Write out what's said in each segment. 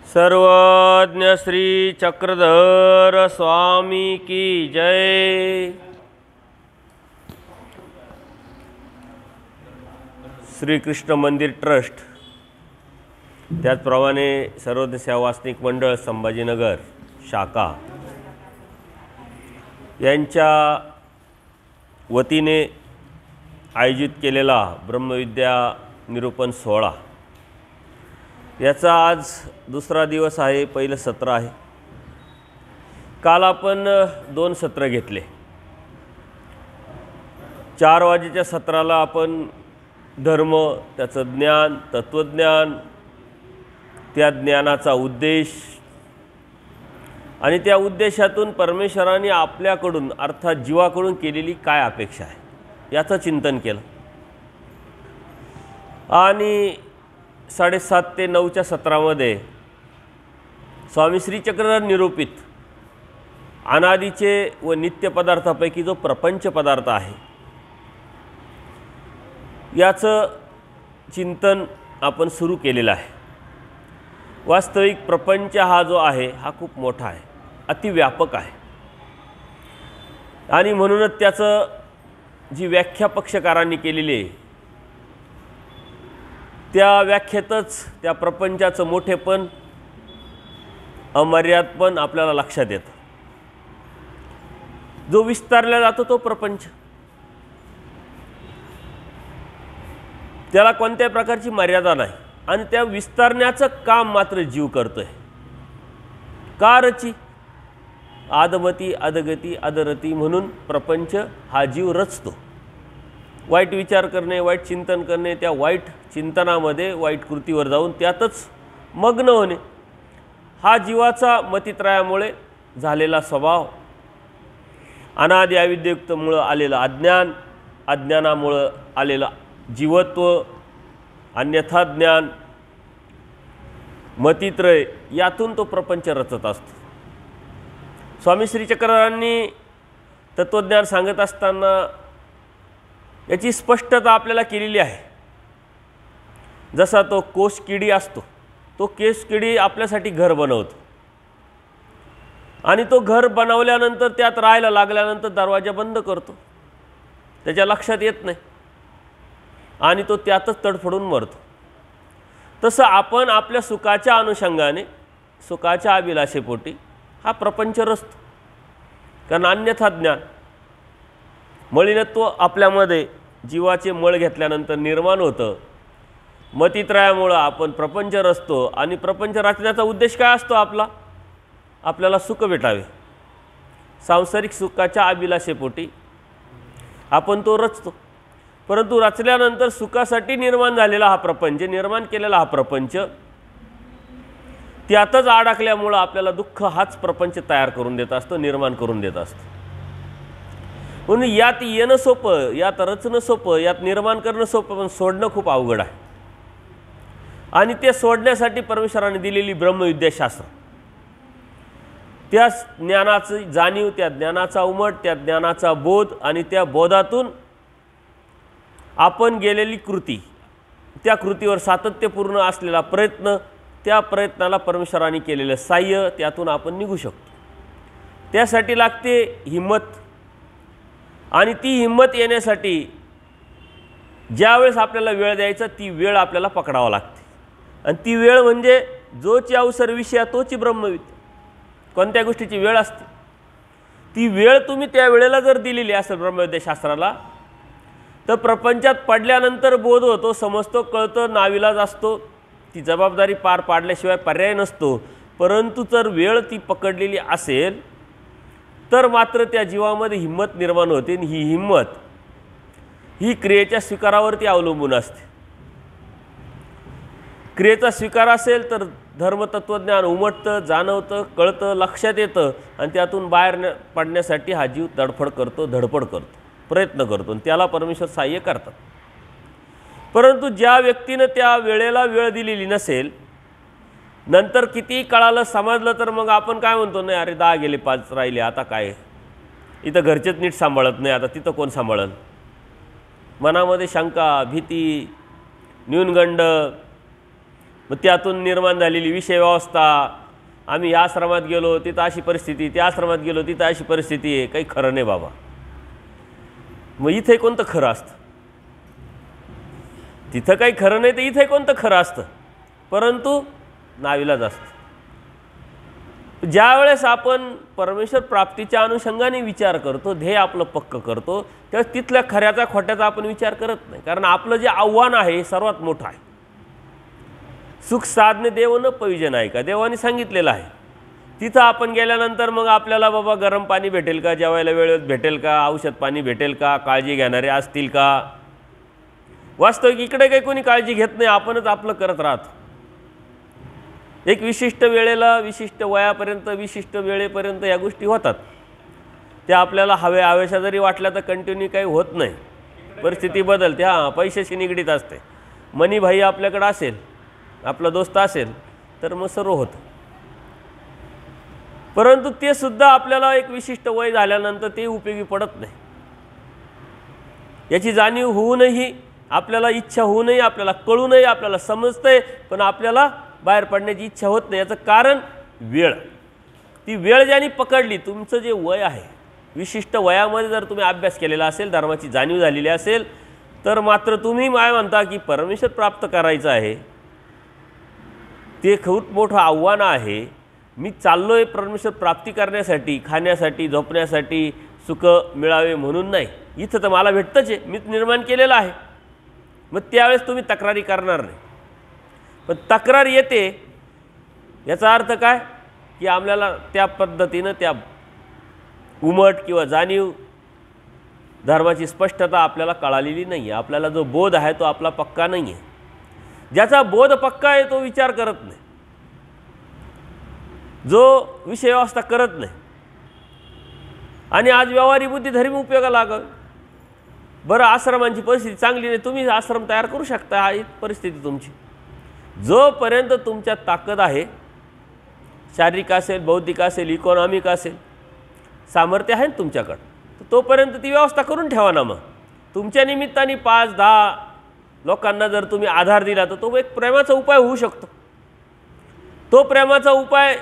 सर्वज्ञ श्री चक्रधर स्वामी की जय। श्री कृष्ण मंदिर ट्रस्ट त्याचप्रमाणे सर्वज्ञ सेवा वासनिक मंडळ संभाजीनगर शाखा यांच्या वतीने आयोजित केलेला ब्रह्मविद्या निरूपण सोहळा याचा आज दुसरा दिवस आहे। पहिलं सत्र आहे। काल आपण 2 सत्र घेतले। 4 वाजेच्या सत्राला आपण धर्म, त्याचं ज्ञान, तत्वज्ञान, त्या ज्ञानाचा उद्देश आणि त्या उद्देशातून परमेश्वराने आपल्याकडून अर्थात जीवाकडून केलेली काय अपेक्षा आहे याचं चिंतन केलं। आणि 7:30 ते 9च्या सत्रामध्ये स्वामी श्री चक्रधर निरूपित अनादीचे व नित्य पदार्थापैकी जो प्रपंच पदार्थ आहे याचं चिंतन आपण सुरू केलेलं आहे। वास्तविक प्रपंच हा जो आहे हा खूप मोठा आहे, अतिव्यापक आहे आणि म्हणूनच त्याचं जी व्याख्या पक्षकारांनी केलेली आहे त्या व्याख्येतच त्या प्रपंचाचं मोठेपण, अमर्यादपण आपल्याला लक्षात येतं। जो विस्तारला जातो तो प्रपंच, त्याला कोणत्याही प्रकारची मर्यादा नाही आणि त्या विस्तारण्याचं काम मात्र जीव करतोय। का रची? आदमती अधगती अधरती म्हणून प्रपंच हा जीव रचतो। वाईट विचार करणे, वाईट चिंतन करणे, त्या वाईट चिंतनामध्ये वाईट कृतीवर जाऊन त्यातच मग्न होणे हा जीवाचा मतित्रयामुळे झालेला स्वभाव, अनादि अविद्युक्त मुळे आलेलं अज्ञान, अज्ञानामुळे आलेलं जीवत्व, अन्यथा ज्ञान, मतित्रय, यातून तो प्रपंच रचत असतो। स्वामी श्री चक्रधरांनी तत्वज्ञान सांगत असताना याची स्पष्टता आपल्याला केलेली आहे। जसा तो कोश किडी असतो, तो केश किडी आपल्यासाठी घर बनवतो आणि तो घर बनवल्यानंतर त्यात राहायला लागल्यानंतर दरवाजा बंद करतो, त्याच्या लक्षात येत नाही आणि तो त्यातच तडफडून मरतो। तसं आपण आपल्या सुखाच्या अनुषंगाने, सुखाच्या अभिलाषेपोटी हा प्रपंच रचतो, कारण अन्यथा ज्ञान, मलिनत्व आपल्यामध्ये जीवाचे मळ घेतल्यानंतर निर्माण होतं। मतित्रयामुळे आपण प्रपंच रचतो आणि प्रपंच रचण्याचा उद्देश काय असतो? आपल्याला सुख भेटावे, सांसारिक सुखाच्या अभिलाषेपोटी आपण तो रचतो। परंतु रचल्यानंतर सुखासाठी निर्माण झालेला हा प्रपंच, निर्माण केलेला हा प्रपंच त्यातच अडकल्यामुळे आपल्याला दुःख हाच प्रपंच तयार करून देत असतो, निर्माण करून देत असतो। म्हणून यात येणं सोपं, यात रचणं सोपं, यात निर्माण करणं सोपं, पण सोडणं खूप अवघड आहे। आणि ते सोडण्यासाठी परमेश्वराने दिलेली ब्रह्मविद्याशास्त्र, त्या ज्ञानाची जाणीव, त्या ज्ञानाचा उमट, त्या ज्ञानाचा बोध आणि त्या बोधातून आपण गेलेली कृती, त्या कृतीवर सातत्यपूर्ण असलेला प्रयत्न, त्या प्रयत्नाला परमेश्वराने केलेलं साह्य, त्यातून आपण निघू शकतो। त्यासाठी लागते हिम्मत आणि ती हिम्मत येण्यासाठी ज्यावेळेस आपल्याला वेळ द्यायचा ती वेळ आपल्याला पकडावा लागते आणि ती वेळ म्हणजे जोची अवसर विषया तोची ब्रह्मविद्या, कोणत्या गोष्टीची वेळ असते ती वेळ तुम्ही त्या वेळेला जर दिलेली असेल ब्रह्मविद्याशास्त्राला तर प्रपंचात पडल्यानंतर बोध होतो, समजतो, कळतं, नाविलाज असतो, ती जबाबदारी पार पाडल्याशिवाय पर्याय नसतो। परंतु जर वेळ ती पकडलेली असेल तर मात्र त्या जीवामध्ये हिम्मत निर्माण होते आणि ही हिम्मत ही क्रियेच्या स्वीकारावरती अवलंबून असते। क्रियेचा स्वीकार असेल तर धर्म तत्वज्ञान उमटतं, जाणवतं, कळतं, लक्षात येतं आणि त्यातून बाहेर पडण्यासाठी हा जीव तडफड करतो, धडपड करतो, प्रयत्न करतो आणि त्याला परमेश्वर सहाय्य करतात। परंतु ज्या व्यक्तीने त्या वेळेला वेळ दिलेली नसेल, नंतर किती कळालं, समजलं तर मग आपण काय म्हणतो, नाही अरे 10 गेले 5 राहिले, आता काय, इथं घरचेच नीट सांभाळत नाही, आता तिथं कोण सांभाळल? मनामध्ये शंका, भीती, न्यूनगंड, मग त्यातून निर्माण झालेली विषय व्यवस्था, आम्ही या आश्रमात गेलो तिथं अशी परिस्थिती, त्या आश्रमात गेलो तिथं अशी परिस्थिती आहे, काही खरं नाही बाबा. मग इथे कोणतं खरं असतं? तिथं काही खरं नाही तर इथे कोणतं खरं असतं? परंतु नाविलाज असतं. ज्या वेळेस आपण परमेश्वर प्राप्तीच्या अनुषंगाने विचार करतो, ध्येय आपलं पक्क करतो, त्यावेळेस तिथल्या खऱ्याचा खोट्याचा आपण विचार करत नाही. कारण आपलं जे आव्हान आहे हे सर्वात मोठं आहे. सुख साधने देव न पविजन आहे का, देवाने सांगितलेलं आहे. तिथं आपण गेल्यानंतर मग आपल्याला बाबा गरम पाणी भेटेल का, जेवायला वेळेत भेटेल का, औषध पाणी भेटेल का, काळजी घेणारे असतील का? वास्तविक इकडे काही कोणी काळजी घेत नाही, आपणच आपलं करत राहतो. एक विशिष्ट वेळेला, विशिष्ट वयापर्यंत, विशिष्ट वेळेपर्यंत या गोष्टी होतात. त्या आपल्याला हव्याशा जरी वाटल्या तर कंटिन्यू काही होत नाही, परिस्थिती बदलते. हां, पैशाशी निगडीत असते. मनी भाई आपल्याकडे असेल, आपला दोस्त असेल तर मग सर्व होतं. परंतु ते सुद्धा आपल्याला एक विशिष्ट वय झाल्यानंतर ते उपयोगी पडत नाही. याची जाणीव होऊनही, आपल्याला इच्छा होऊनही, आपल्याला कळूनही, आपल्याला समजतंय पण आपल्याला बाहेर पडण्याची इच्छा होत नाही. याचं कारण वेळ. ती वेळ ज्याने पकडली, तुमचं जे वय आहे, विशिष्ट वयामध्ये जर तुम्ही अभ्यास केलेला असेल, धर्माची जाणीव झालेली असेल, तर मात्र तुम्ही काय म्हणता की परमेश्वर प्राप्त करायचं आहे, ते खूप मोठं आव्हान आहे. मी चाललो आहे परमेश्वर प्राप्ती करण्यासाठी, खाण्यासाठी, झोपण्यासाठी, सुख मिळावे म्हणून नाही. इथं तर मला भेटतंच आहे, मीच निर्माण केलेलं आहे. मग त्यावेळेस तुम्ही तक्रारी करणार नाही. पण तक्रार येते याचा अर्थ काय की आपल्याला त्या पद्धतीनं त्या उमट किंवा जाणीव, धर्माची स्पष्टता आपल्याला कळालेली नाही आहे. आपल्याला जो बोध आहे तो आपला पक्का नाही आहे. ज्याचा बोध पक्का आहे तो विचार करत नाही, जो विषय व्यवस्था करत नाही. आणि आज व्यवहारी बुद्धी धर्म उपयोगाला लागावी. बरं, आश्रमांची परिस्थिती चांगली नाही, तुम्ही आश्रम तयार करू शकता. ही परिस्थिती तुमची. जोपर्यंत तुमच्यात ताकद आहे, शारीरिक असेल, बौद्धिक असेल, इकॉनॉमिक असेल, सामर्थ्य आहे तुमच्याकडं, तोपर्यंत ती व्यवस्था करून ठेवा ना. मग तुमच्या निमित्ताने 5-10 लोकांना जर तुम्ही आधार दिला तर तो एक प्रेमाचा उपाय होऊ शकतो. तो प्रेमाचा उपाय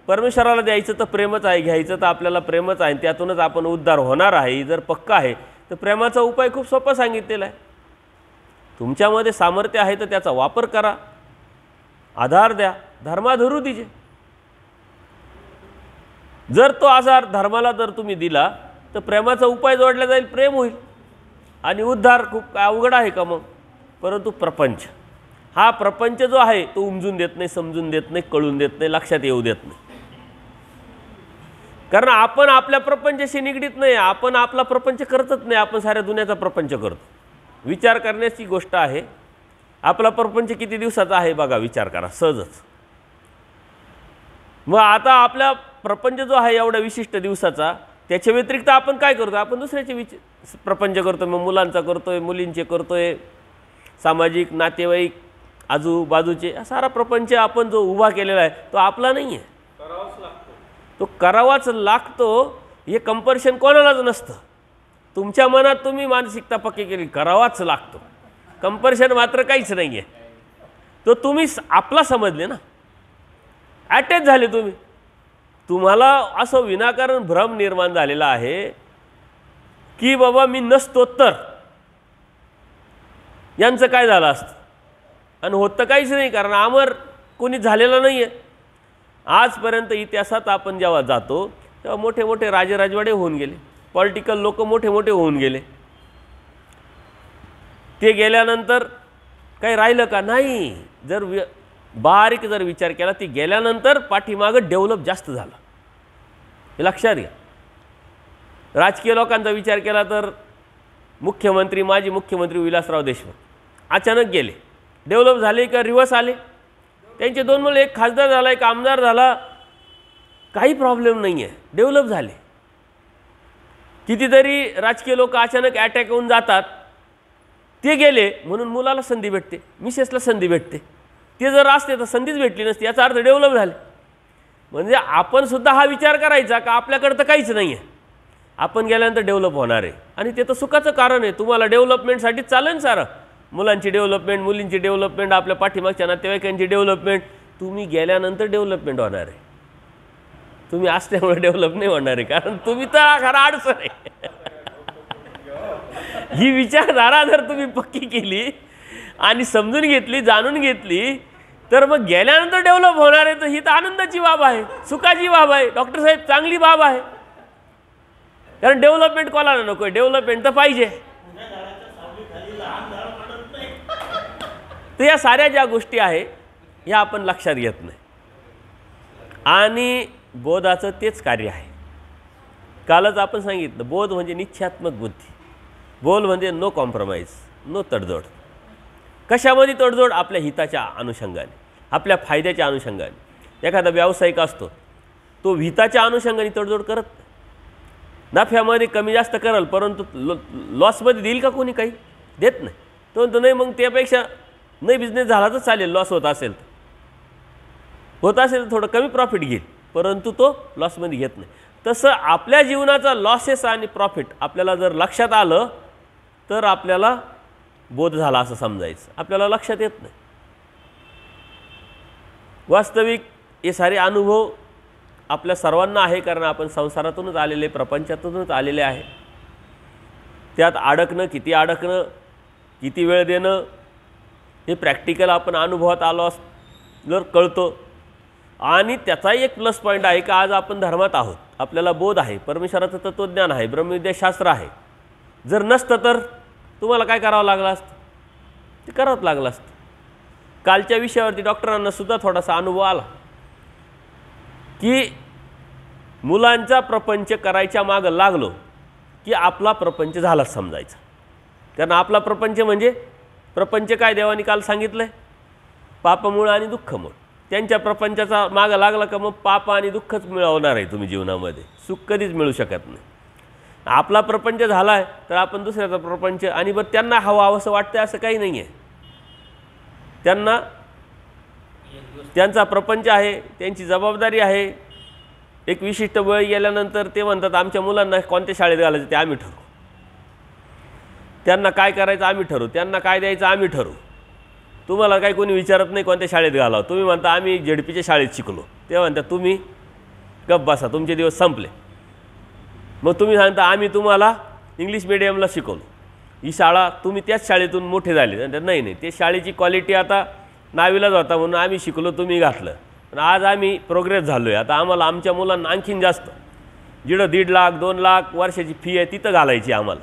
परमेश्वराला द्यायचं तर प्रेमच आहे, घ्यायचं तर आपल्याला प्रेमच आहे, त्यातूनच आपण उद्धार होणार आहे. जर पक्का आहे तर प्रेमाचा उपाय खूप सोपा सांगितलेला आहे. तुमच्यामध्ये सामर्थ्य आहे तर त्याचा वापर करा, आधार द्या, धर्माधरू दिजे. जर तो आधार धर्माला जर तुम्ही दिला तर प्रेमाचा उपाय जोडला जाईल, प्रेम होईल आणि उद्धार. खूप अवघड आहे का मग? परंतु प्रपंच, हा प्रपंच जो आहे तो उमजून देत नाही, समजून देत नाही, कळून देत नाही, लक्षात येऊ देत नाही. कारण आपण आपल्या प्रपंचाशी निगडीत नाही, आपण आपला प्रपंच करतच नाही, आपण साऱ्या दुनियाचा प्रपंच करतो. विचार करण्याची गोष्ट आहे. आपला प्रपंच किती दिवसाचा आहे बघा, विचार करा सहजच. मग आता आपला प्रपंच जो आहे एवढा विशिष्ट दिवसाचा, त्याच्या व्यतिरिक्त आपण काय करतो? आपण दुसऱ्याचे प्रपंच करतो. मग मुलांचा करतोय, मुलींचे करतोय, सामाजिक, नातेवाईक, आजूबाजूचे सारा प्रपंच आपण जो उभा केलेला आहे तो आपला नाही आहे, तो करावाच लागतो. हे कंपल्शन कोणालाच नसतं. तुमच्या मनात तुम्ही मानसिकता पक्की केली, करावाच लागतो. कंपल्शन मात्र काहीच नाही आहे. तो तुम्ही आपला समजले ना, अटॅच झाले तुम्ही. तुम्हाला असं विनाकारण भ्रम निर्माण झालेला आहे की बाबा मी नसतो तर यांचं काय झालं असतं. आणि होतं काहीच नाही, कारण अमर कोणी झालेलं नाही आहे. आजपर्यंत इतिहासात आपण जेव्हा जातो तेव्हा मोठे मोठे राजवाडे होऊन गेले, पॉलिटिकल लोक मोठे मोठे होऊन गेले. ते गेल्यानंतर काही राहिलं का? नाही. जर बारीक जर विचार केला, ती गेल्यानंतर पाठीमागं डेव्हलप जास्त झालं, हे लक्षात घ्या. राजकीय लोकांचा विचार केला तर मुख्यमंत्री, माजी मुख्यमंत्री विलासराव देशमुख अचानक गेले, डेव्हलप झाले का रिवर्स आले? त्यांचे दोन मुलं, एक खासदार झाला, एक आमदार झाला, काही प्रॉब्लेम नाही आहे, डेव्हलप झाले. कितीतरी राजकीय लोक अचानक अटॅक होऊन जातात, ते गेले म्हणून मुलाला संधी भेटते, मिसेसला संधी भेटते. ते जर असते तर संधीच भेटली नसती, याचा अर्थ डेव्हलप झाले. म्हणजे आपण सुद्धा हा विचार करायचा का आपल्याकडे तर काहीच नाही आहे, आपण गेल्यानंतर डेव्हलप होणार आहे. आणि ते तर सुखाचं कारण आहे. तुम्हाला डेव्हलपमेंटसाठी चालेल सारं, मुलांची डेव्हलपमेंट, मुलींची डेव्हलपमेंट, आपल्या पाठीमागच्या नातेवाईकांची डेव्हलपमेंट. तुम्ही गेल्यानंतर डेव्हलपमेंट होणार आहे, तुम्ही असल्यामुळे डेव्हलप नाही होणार आहे, कारण तुम्ही तर खरा अडचण आहे. ही विचारधारा जर तुम्ही पक्की केली आणि समजून घेतली, जाणून घेतली, तर मग गेल्यानंतर डेव्हलप होणार आहे. तर ही तर आनंदाची बाब आहे, सुखाची बाब आहे. डॉक्टर साहेब, चांगली बाब आहे, कारण डेव्हलपमेंट कोणाला नको आहे? डेव्हलपमेंट तर पाहिजे. तर या साऱ्या ज्या गोष्टी आहे ह्या आपण लक्षात घेत नाही, आणि बोधाचं तेच कार्य आहे. कालच आपण सांगितलं, बोध म्हणजे निश्चयात्मक बुद्धी, बोल म्हणजे नो कॉम्प्रोमाइज, नो तडजोड. कशामध्ये तडजोड? आपल्या हिताच्या अनुषंगाने, आपल्या फायद्याच्या अनुषंगाने. एखादा व्यावसायिक असतो, तो हिताच्या अनुषंगाने तडजोड करत नाही. नफ्यामध्ये कमी जास्त करल, परंतु लॉसमध्ये देईल का कोणी? काही देत नाही. तो म्हणतो नाही, मग त्यापेक्षा नाही बिझनेस झाला तर चालेल, लॉस होत असेल तर थोडं कमी प्रॉफिट घेईल, परंतु तो लॉसमध्ये घेत नाही. तसं आपल्या जीवनाचा लॉसेस आणि प्रॉफिट आपल्याला जर लक्षात आलं तर आपल्याला बोध झाला असं समजायचं. आपल्याला लक्षात येत नाही. वास्तविक हे सारे अनुभव आपल्या सर्वांना आहे, कारण आपण संसारातूनच आलेले, प्रपंचातूनच आलेले आहे. त्यात अडकणं, किती वेळ देणं, हे प्रॅक्टिकल आपण अनुभवात आलो जर कळतो. आणि त्याचाही एक प्लस पॉईंट आहे की आज आपण धर्मात आहोत, आपल्याला बोध आहे, परमेश्वराचं तत्त्वज्ञान आहे, ब्रह्मविद्याशास्त्र आहे. जर नसतं तर तुम्हाला काय करावं लागलं असतं? ते करावंच लागलं असतं. कालच्या विषयावरती डॉक्टरांना सुद्धा थोडासा अनुभव आला की मुलांचा प्रपंच करायच्या मागं लागलो की आपला प्रपंच झालाच समजायचा. कारण आपला प्रपंच म्हणजे प्रपंच काय देवाने काल सांगितलं आहे? पापमूळ आणि दुःखमूळ. त्यांच्या प्रपंचाचा मागं लागला का मग पाप आणि दुःखच मिळवणार आहे तुम्ही जीवनामध्ये, सुख कधीच मिळू शकत नाही. आपला प्रपंच झाला आहे तर आपण दुसऱ्याचा प्रपंच, आणि बरं त्यांना हवं असं वाटतं असं काही नाही आहे. त्यांना त्यांचा प्रपंच आहे, त्यांची जबाबदारी आहे. एक विशिष्ट वेळ गेल्यानंतर ते म्हणतात आमच्या मुलांना कोणत्या शाळेत घालायचं ते आम्ही ठरवू, त्यांना काय करायचं आम्ही ठरवू, त्यांना काय द्यायचं आम्ही ठरवू. तुम्हाला काही कोणी विचारत नाही कोणत्या शाळेत घालावं. तुम्ही म्हणता आम्ही झेडपीच्या शाळेत शिकलो, ते म्हणतात तुम्ही गप्प बसा, तुमचे दिवस संपले. मग तुम्ही सांगता आम्ही तुम्हाला इंग्लिश मिडियमला शिकवलो, ही शाळा तुम्ही त्याच शाळेतून मोठे झाले. नाही, ते शाळेची क्वालिटी आता नावीलाच होता म्हणून आम्ही शिकलो, तुम्ही घातलं. पण आज आम्ही प्रोग्रेस झालो आहे, आता आम्हाला आमच्या मुलांना आणखीन जास्त, जिथं 1.5 लाख 2 लाख वर्षाची फी आहे तिथं घालायची आम्हाला.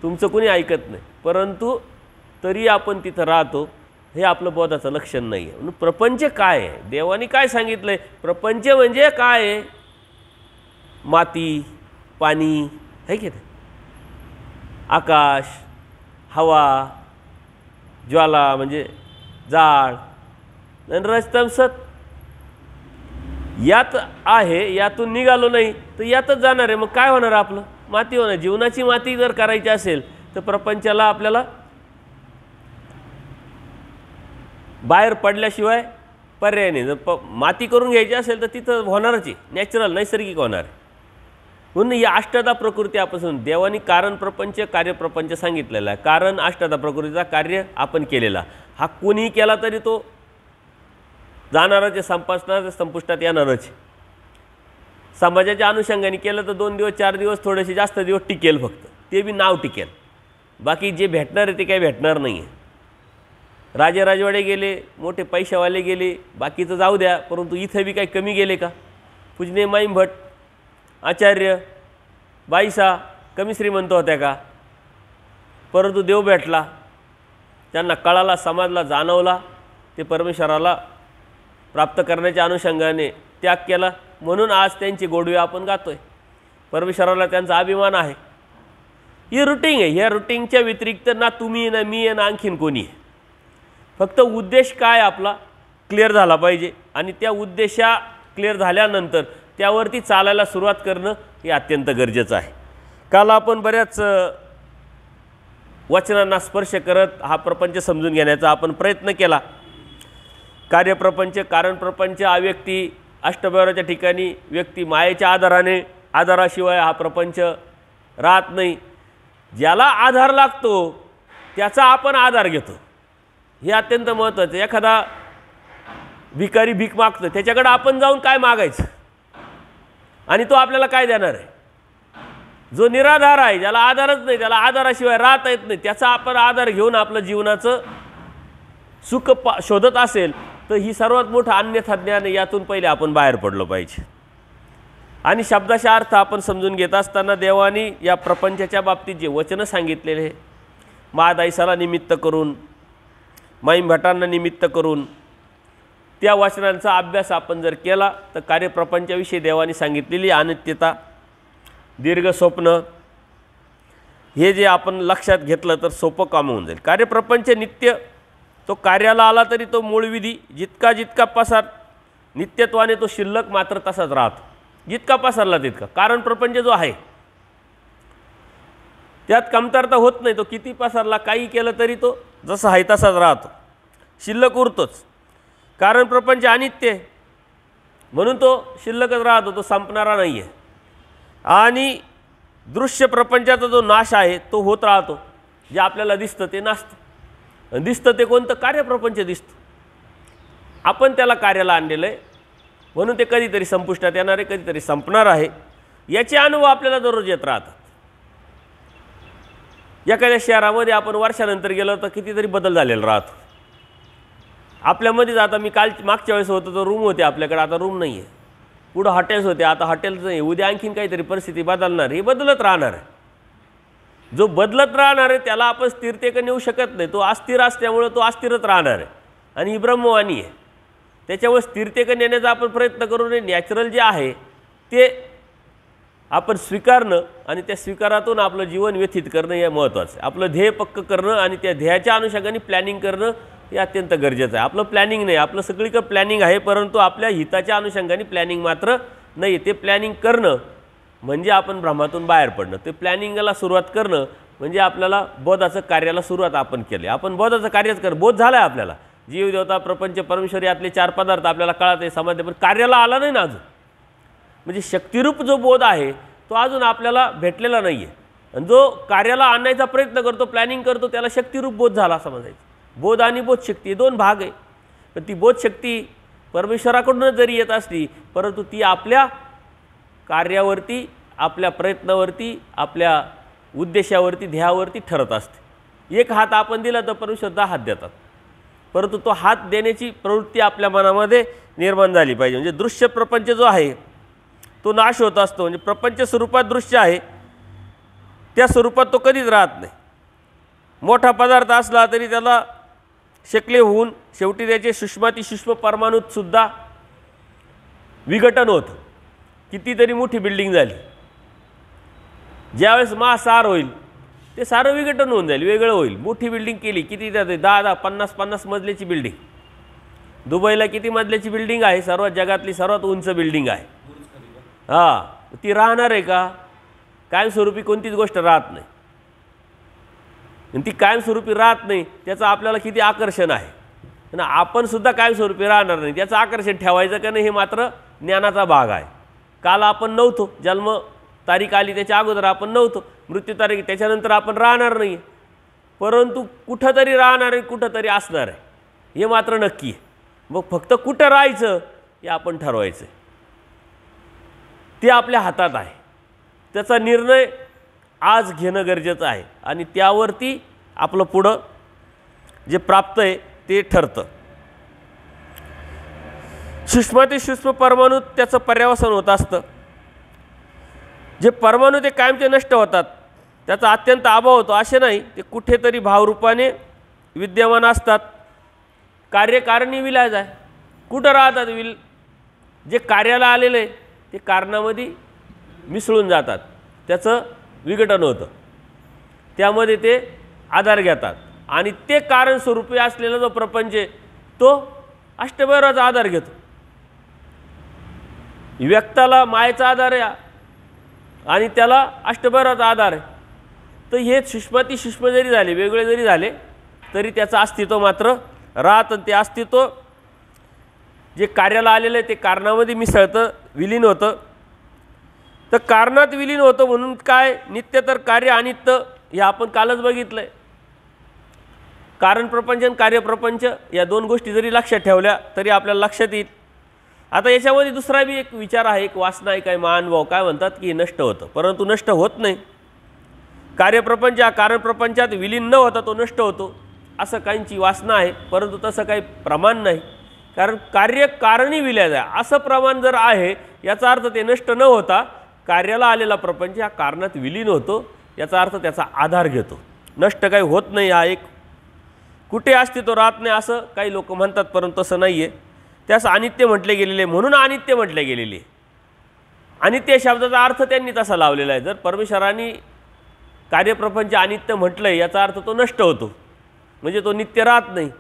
तुमचं कोणी ऐकत नाही, परंतु तरी आपण तिथं राहतो. हे आपलं बोधाचं लक्षण नाही आहे. म्हणून प्रपंच काय आहे? देवाने काय सांगितलं आहे? प्रपंच म्हणजे काय आहे? माती, पाणी आहे की नाही, आकाश, हवा, ज्वाला म्हणजे जाळ, रजतमसत, यात आहे. यातून निघालो नाही तर यातच जाणार आहे. मग काय होणार आपलं? माती होणार. जीवनाची माती जर करायची असेल तर प्रपंचाला आपल्याला बाहेर पडल्याशिवाय पर्याय नाही. जर माती करून घ्यायची असेल तर तिथं होणारच आहे, नॅचरल, नैसर्गिक होणार आहे. म्हणून या अष्टधा प्रकृती आपण देवानी कारण प्रपंच, कार्यप्रपंच सांगितलेला आहे. कारण अष्टधा प्रकृतीचा कार्य आपण केलेला, हा कोणीही केला तरी तो जाणारच आहे, संपुष्टात येणारच. समाजाच्या अनुषंगाने केलं तर 2 दिवस 4 दिवस थोडेसे जास्त दिवस टिकेल, फक्त ते बी नाव टिकेल. बाकी जे भेटणार आहे ते काही भेटणार नाही आहे. राजे राजवाडे गेले, मोठे पैशावाले गेले, बाकीचं जाऊ द्या, परंतु इथं बी काही कमी गेले का? पूजनीय माईम भट, आचार्य, बाईसा कमी श्रीमंत होत्या का? परंतु देव भेटला, त्यांना कळाला, समाजला जाणवला, ते परमेश्वराला प्राप्त करण्याच्या अनुषंगाने त्याग केला. म्हणून आज त्यांची गोडवे आपण गातोय. परमेश्वराला त्यांचा अभिमान आहे. ही रुटीन आहे. ह्या रुटीनच्या व्यतिरिक्त ना तुम्ही ना मी ना आणखीन कोणी आहे. फक्त उद्देश काय आपला क्लिअर झाला पाहिजे, आणि त्या उद्देशा क्लिअर झाल्यानंतर त्यावरती चालायला सुरुवात करणं हे अत्यंत गरजेचं आहे. काल आपण बऱ्याच वचनांना स्पर्श करत हा प्रपंच समजून घेण्याचा आपण प्रयत्न केला. कार्यप्रपंच, कारणप्रपंच, अव्यक्ती, अष्टभैरवाच्या ठिकाणी व्यक्ती मायेच्या आधाराशिवाय हा प्रपंच राहत नाही. ज्याला आधार लागतो त्याचा आपण आधार घेतो, हे अत्यंत महत्त्वाचं. एखादा भिकारी भीक मागतो, त्याच्याकडे आपण जाऊन काय मागायचं आणि तो आपल्याला काय देणार आहे? जो निराधार आहे, ज्याला आधारच नाही, त्याला आधाराशिवाय राहता येत नाही, त्याचा आपण आधार घेऊन आपलं जीवनाचं सुख शोधत असेल तर ही सर्वात मोठं अन्यथा ज्ञान. यातून पहिले आपण बाहेर पडलो पाहिजे. आणि शब्दाचा अर्थ आपण समजून घेत असताना देवानी या प्रपंचाच्या बाबतीत जे वचनं सांगितलेले, महादाईसाला निमित्त करून, माईम भटांना निमित्त करून, त्या वचनांचा अभ्यास आपण जर केला तर कार्यप्रपंचाविषयी देवानी सांगितलेली अनित्यता, दीर्घ स्वप्न, हे जे आपण लक्षात घेतलं तर सोपं काम होऊन जाईल. कार्यप्रपंच नित्य, तो कार्याला आला तरी तो मूळ विधी जितका जितका पसार नित्यत्वाने तो शिल्लक मात्र तसाच राहतो, जितका पसरला तितका. कारण प्रपंच जो आहे त्यात कमतरता होत नाही, तो किती पसरला काही केलं तरी तो जसा आहे तसाच राहतो, शिल्लक उरतोच. कारण प्रपंच अनित्य आहे म्हणून तो शिल्लकच राहतो, तो संपणारा नाही आहे. आणि दृश्य प्रपंचाचा जो नाश आहे तो होत राहतो. जे आपल्याला दिसतं ते नसतं, दिसतं ते कोणतं? कार्यप्रपंच दिसतं. आपण त्याला कार्याला आणलेलं आहे म्हणून ते कधीतरी संपुष्टात येणार आहे, कधीतरी संपणार आहे. याचे अनुभव आपल्याला दररोज येत राहतात. एखाद्या शहरामध्ये आपण वर्षानंतर गेलो तर कितीतरी बदल झालेला राहतो आपल्यामध्येच. आता मी मागच्या वेळेस होतो तो रूम होते आपल्याकडे, आता रूम नाही आहे. पुढं हॉटेल्स होते, आता हॉटेल्स नाही. उद्या आणखीन काहीतरी परिस्थिती बदलणार, हे बदलत राहणार आहे. जो बदलत राहणार आहे त्याला आपण स्थिरतेकडे नेऊ शकत नाही. तो अस्थिर असल्यामुळे तो अस्थिरच राहणार आहे आणि ही ब्रह्मवाणी आहे. त्याच्यामुळे स्थिरतेकडे नेण्याचा आपण प्रयत्न करू नये. नॅचरल जे आहे ते आपण स्वीकारणं आणि त्या स्वीकारातून आपलं जीवन व्यथित करणं हे महत्त्वाचं आहे. आपलं ध्येय पक्क करणं आणि त्या ध्येयाच्या अनुषंगाने प्लॅनिंग करणं हे अत्यंत गरजेचं आहे. आपलं प्लॅनिंग नाही, आपलं सगळीकडे प्लॅनिंग आहे परंतु आपल्या हिताच्या अनुषंगाने प्लॅनिंग मात्र नाही. ते प्लॅनिंग करणं म्हणजे आपण भ्रमातून बाहेर पडणं. ते प्लॅनिंगला सुरुवात करणं म्हणजे आपल्याला बोधाचं कार्याला सुरुवात आपण केली. आपण बोधाचं कार्यच बोध झालं आहे आपल्याला. जीव, देवता, प्रपंच, परमेश्वर यातले 4 पदार्थ आपल्याला कळत आहे समाज, पण कार्याला आला नाही ना अजून. म्हणजे शक्तिरूप जो बोध आहे तो अजून आपल्याला भेटलेला नाही आहे. आणि जो कार्याला आणण्याचा प्रयत्न करतो, प्लॅनिंग करतो, त्याला शक्तिरूप बोध झाला समजायचं. बोध आणि बोधशक्ती 2 भाग आहे. पण ती बोधशक्ती परमेश्वराकडून जरी येत असली परंतु ती आपल्या कार्यावरती, आपल्या प्रयत्नावरती, आपल्या उद्देशावरती, ध्येयावरती ठरत असते. एक हात आपण दिला तर परमेश्वर 10 हात देतात, परंतु तो हात देण्याची प्रवृत्ती आपल्या मनामध्ये निर्माण झाली पाहिजे. म्हणजे दृश्य प्रपंच जो आहे तो नाश होत असतो. म्हणजे प्रपंच स्वरूपात दृश्य आहे त्या स्वरूपात तो कधीच राहत नाही. मोठा पदार्थ असला तरी त्याला शेकले होऊन शेवटी त्याचे सूक्ष्मातिसूक्ष्म परमाणूतसुद्धा विघटन होतं. कितीतरी मोठी बिल्डिंग झाली, ज्यावेळेस महासार होईल ते सारं विघटन होऊन जाईल, वेगळं होईल. मोठी बिल्डिंग केली, किती त्यात 10-10, 50-50 मजल्याची बिल्डिंग. दुबईला किती मजल्याची बिल्डिंग आहे? सर्वात जगातली सर्वात उंच बिल्डिंग आहे. हां, ती राहणार आहे का? कायमस्वरूपी कोणतीच गोष्ट राहत नाही. आणि ती कायमस्वरूपी राहत नाही त्याचं आपल्याला किती आकर्षण आहे. आणि आपण सुद्धा कायमस्वरूपी राहणार नाही त्याचं आकर्षण ठेवायचं का नाही हे मात्र ज्ञानाचा भाग आहे. काल आपण नव्हतो, जन्म तारीख आली त्याच्या अगोदर आपण नव्हतो, मृत्यू तारीख त्याच्यानंतर आपण राहणार नाही, परंतु कुठंतरी राहणार आहे, कुठंतरी असणार आहे हे मात्र नक्की आहे. मग फक्त कुठं राहायचं हे आपण ठरवायचं आहे. ते आपल्या हातात आहे. त्याचा निर्णय आज घेणं गरजेचं आहे आणि त्यावरती आपलं पुढं जे प्राप्त आहे ते ठरतं. सूक्ष्मातिसूक्ष्म परमाणूत त्याचं पर्यावसन होत असतं. जे परमाणू ते कायमचे नष्ट होतात, त्याचा अत्यंत अभाव होतो असे नाही. ते कुठेतरी भावरूपाने विद्यमान असतात. कार्यकारणी विलाज आहे. कुठं राहतात? जे कार्याला आलेलं आहे ते कारणामध्ये मिसळून जातात, त्याचं विघटन होतं, त्यामध्ये ते आधार घेतात. आणि ते कारण स्वरूपी असलेला जो प्रपंच आहे तो अष्टभैरवाचा आधार घेतो. व्यक्ताला मायेचा आधार आहे आणि त्याला अष्टभैरवाचा आधार आहे. तर हे सूक्ष्मातिसूक्ष्म जरी झाले, वेगळे जरी झाले तरी त्याचं अस्तित्व मात्र राहतं. ते अस्तित्व जे कार्याला आलेलं आहे ते कारणामध्ये मिसळतं, विलीन होतं. तर कारणात विलीन होतं म्हणून काय? नित्य तर कार्य अनित्य हे आपण कालच बघितलं आहे. कारण प्रपंच आणि कार्यप्रपंच या दोन गोष्टी जरी लक्षात ठेवल्या तरी आपल्याला लक्षात येईल. आता याच्यामध्ये दुसरा बी एक विचार आहे, एक वासना आहे, काय महानुभाव काय म्हणतात की हे नष्ट होतं, परंतु नष्ट होत नाही. कार्यप्रपंच हा कारणप्रपंचात विलीन न होता तो नष्ट होतो असं काहींची वासना आहे, परंतु तसं काही प्रमाण नाही. कारण कार्य कारणी विलय आहे असं प्रमाण जर आहे, याचा अर्थ ते नष्ट न होता कार्याला आलेला प्रपंच हा कारणात विलीन होतो, याचा अर्थ त्याचा आधार घेतो, नष्ट काही होत नाही. हा एक कुठे अस्तित्व राहत नाही असं काही लोक म्हणतात, परंतु तसं नाही आहे. त्यास अनित्य म्हटले गेलेले, म्हणून अनित्य म्हटले गेलेले. अनित्य शब्दाचा अर्थ त्यांनी तसा लावलेला आहे. जर परमेश्वरांनी कार्यप्रपंच अनित्य म्हटलं याचा अर्थ तो नष्ट होतो, म्हणजे तो नित्य राहत नाही,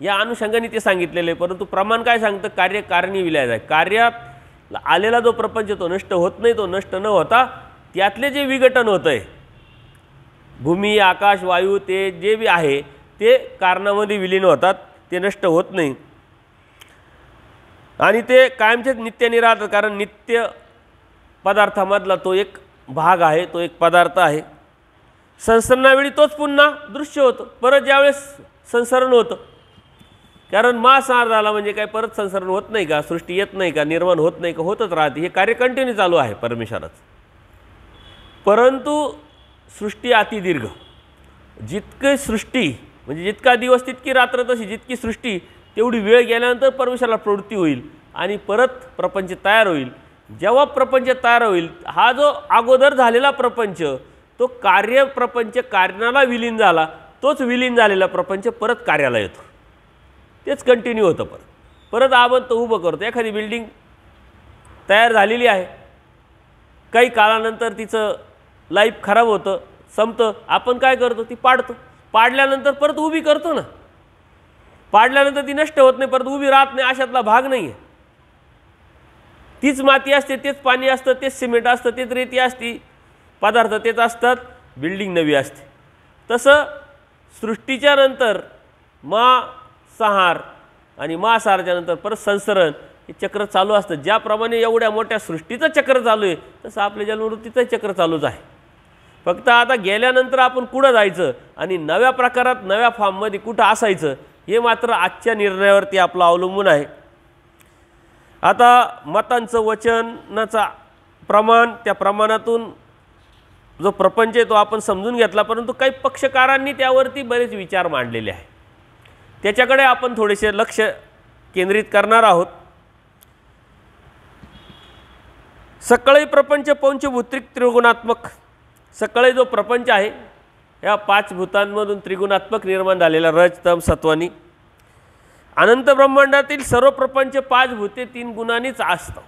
या अनुषंगाने ते सांगितलेले. परंतु प्रमाण काय सांगतं, कार्य कारणी विलय आहे. कार्यात आलेला जो प्रपंच तो नष्ट होत नाही, तो नष्ट न होता त्यातले जे विघटन होतं आहे, भूमी आकाश वायू ते जे बी आहे ते कारणामध्ये विलीन होतात, ते नष्ट होत नाही आणि ते कायमचेच नित्याने राहतात. कारण नित्य पदार्थामधला तो एक भाग आहे, तो एक पदार्थ आहे. संसरणावेळी तोच पुन्हा दृश्य होतं, परत ज्यावेळेस संसरण होतं. कारण मांसाहार झाला म्हणजे काय परत संसरण होत नाही का, सृष्टी येत नाही का, निर्माण होत नाही का, होतच राहते. हे कार्य कंटिन्यू चालू आहे परमेश्वराचं. परंतु सृष्टी अतिदीर्घ, जितकी सृष्टी म्हणजे जितका दिवस तितकी रात्र, तशी जितकी सृष्टी तेवढी वेळ गेल्यानंतर परमेश्वराला प्रवृत्ती होईल आणि परत प्रपंच तयार होईल. जेव्हा प्रपंच तयार होईल, हा जो अगोदर झालेला प्रपंच तो कार्यप्रपंच कारणाला विलीन झाला, तोच विलीन झालेला प्रपंच परत कार्याला येतो, तेच कंटिन्यू होतं. परत आपण तो उभं करतो. एखादी बिल्डिंग तयार झालेली आहे, काही काळानंतर तिचं लाईफ खराब होतं, संपतं, आपण काय करतो, ती पाडतो. पाडल्यानंतर परत उभी करतो ना, पाडल्यानंतर ती नष्ट होत नाही, परत उभी राहत नाही, अशातला भाग नाही आहे. तीच माती असते, तेच पाणी असतं, तेच सिमेंट असतं, तेच रेती असते, पदार्थ तेच असतात, बिल्डिंग नवी असते. तसं सृष्टीच्या नंतर संहार आणि महासंहाराच्या नंतर परत संसरण हे चक्र चालू असतं. ज्याप्रमाणे एवढ्या मोठ्या सृष्टीचं चक्र चालू आहे, तसं आपल्या जन्मवृत्तीचं चक्र चालूच आहे. फक्त आता गेल्यानंतर आपण कुठं जायचं आणि नव्या प्रकारात नव्या फॉर्ममध्ये कुठं असायचं हे मात्र आजच्या निर्णयावरती आपलं अवलंबून आहे. आता मतांचं वचनाचा प्रमाण, त्या प्रमाणातून जो प्रपंच आहे तो आपण समजून घेतला, परंतु काही पक्षकारांनी त्यावरती बरेच विचार मांडलेले आहे, त्याच्याकडे आपण थोडेसे लक्ष केंद्रित करणार आहोत. सकळही प्रपंच पंचभूतिक त्रिगुणात्मक. सकळे जो प्रपंच आहे या पाच भूतांमधून त्रिगुणात्मक निर्माण झालेला रज तम सत्वानी. अनंत ब्रह्मांडातील सर्व प्रपंच पाच भूते तीन गुणांनीच असतं.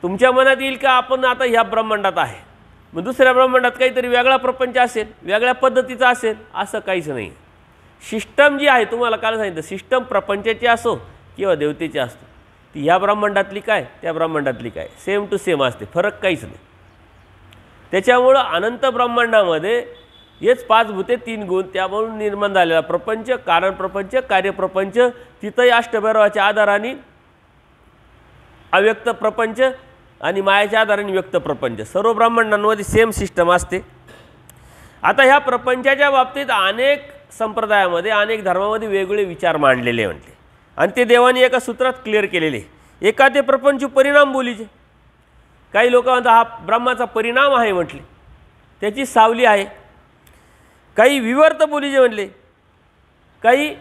तुमच्या मनात येईल का आपण आता ह्या ब्रह्मांडात आहे, मग दुसऱ्या ब्रह्मांडात काहीतरी वेगळा प्रपंच असेल, वेगळ्या पद्धतीचा असेल, असं काहीच नाही. सिस्टम जी आहे, तुम्हाला काल सांगितलं, सिस्टम प्रपंचाची असो किंवा देवतेची असतो, ती ह्या ब्रह्मांडातली काय त्या ब्रह्मांडातली काय सेम टू सेम असते, फरक काहीच नाही. त्याच्यामुळं अनंत ब्रह्मांडामध्ये हेच पाच भूते तीन गुण, त्यामुळे निर्माण झालेला प्रपंच, कारण प्रपंच, कार्यप्रपंच, तिथंही अष्टभैरवाच्या आधाराने अव्यक्त प्रपंच आणि मायाच्या आधाराने व्यक्त प्रपंच, सर्व ब्रह्मांडांमध्ये सेम सिस्टम असते. आता ह्या प्रपंचाच्या बाबतीत अनेक संप्रदायामध्ये, अनेक धर्मामध्ये वेगवेगळे विचार मांडलेले म्हटले आणि ते देवाने एका सूत्रात क्लिअर केलेले. एका ते प्रपंच परिणाम बोलीचे. काही लोक म्हणतात हा ब्रह्माचा परिणाम आहे म्हटले, त्याची सावली आहे. काही विवर्त बोलीचे म्हटले, काही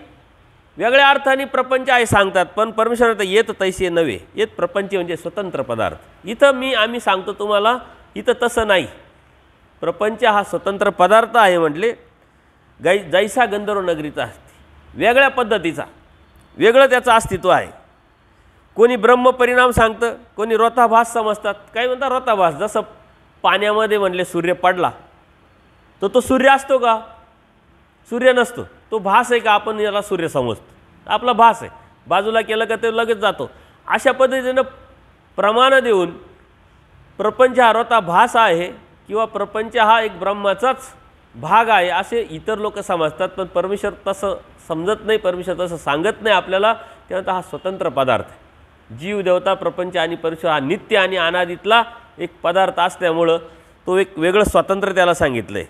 वेगळ्या अर्थाने प्रपंच आहे सांगतात, पण परमेश्वरात येत तैसे नव्हे. येत प्रपंच म्हणजे स्वतंत्र पदार्थ. इथं आम्ही सांगतो तुम्हाला, इथं तसं नाही. प्रपंच हा स्वतंत्र पदार्थ आहे म्हटले. जैसा गंधर्व नगरीचा असते, वेगळ्या पद्धतीचा, वेगळं त्याचं अस्तित्व आहे. कोणी ब्रह्म परिणाम सांगतं, कोणी रोताभास समजतात. काही म्हणतात रोताभास, जसं पाण्यामध्ये म्हणले सूर्य पडला तर तो सूर्य असतो का? सूर्य नसतो, तो भास आहे का? आपण याला सूर्य समजतो, आपला भास आहे, बाजूला केलं का ते लगेच जातो. अशा पद्धतीनं प्रमाण देऊन प्रपंच हा रोताभास आहे किंवा प्रपंच हा एक ब्रह्माचाच भाग आहे असे इतर लोक समजतात. पण परमेश्वर तसं समजत नाही, परमेश्वर तसं सांगत नाही आपल्याला. त्यानंतर हा स्वतंत्र पदार्थ आहे. जीव, देवता, प्रपंच आणि परमेश्वर हा नित्य आणि अनादितला एक पदार्थ असल्यामुळं तो एक वेगळं स्वातंत्र्य त्याला सांगितलं आहे.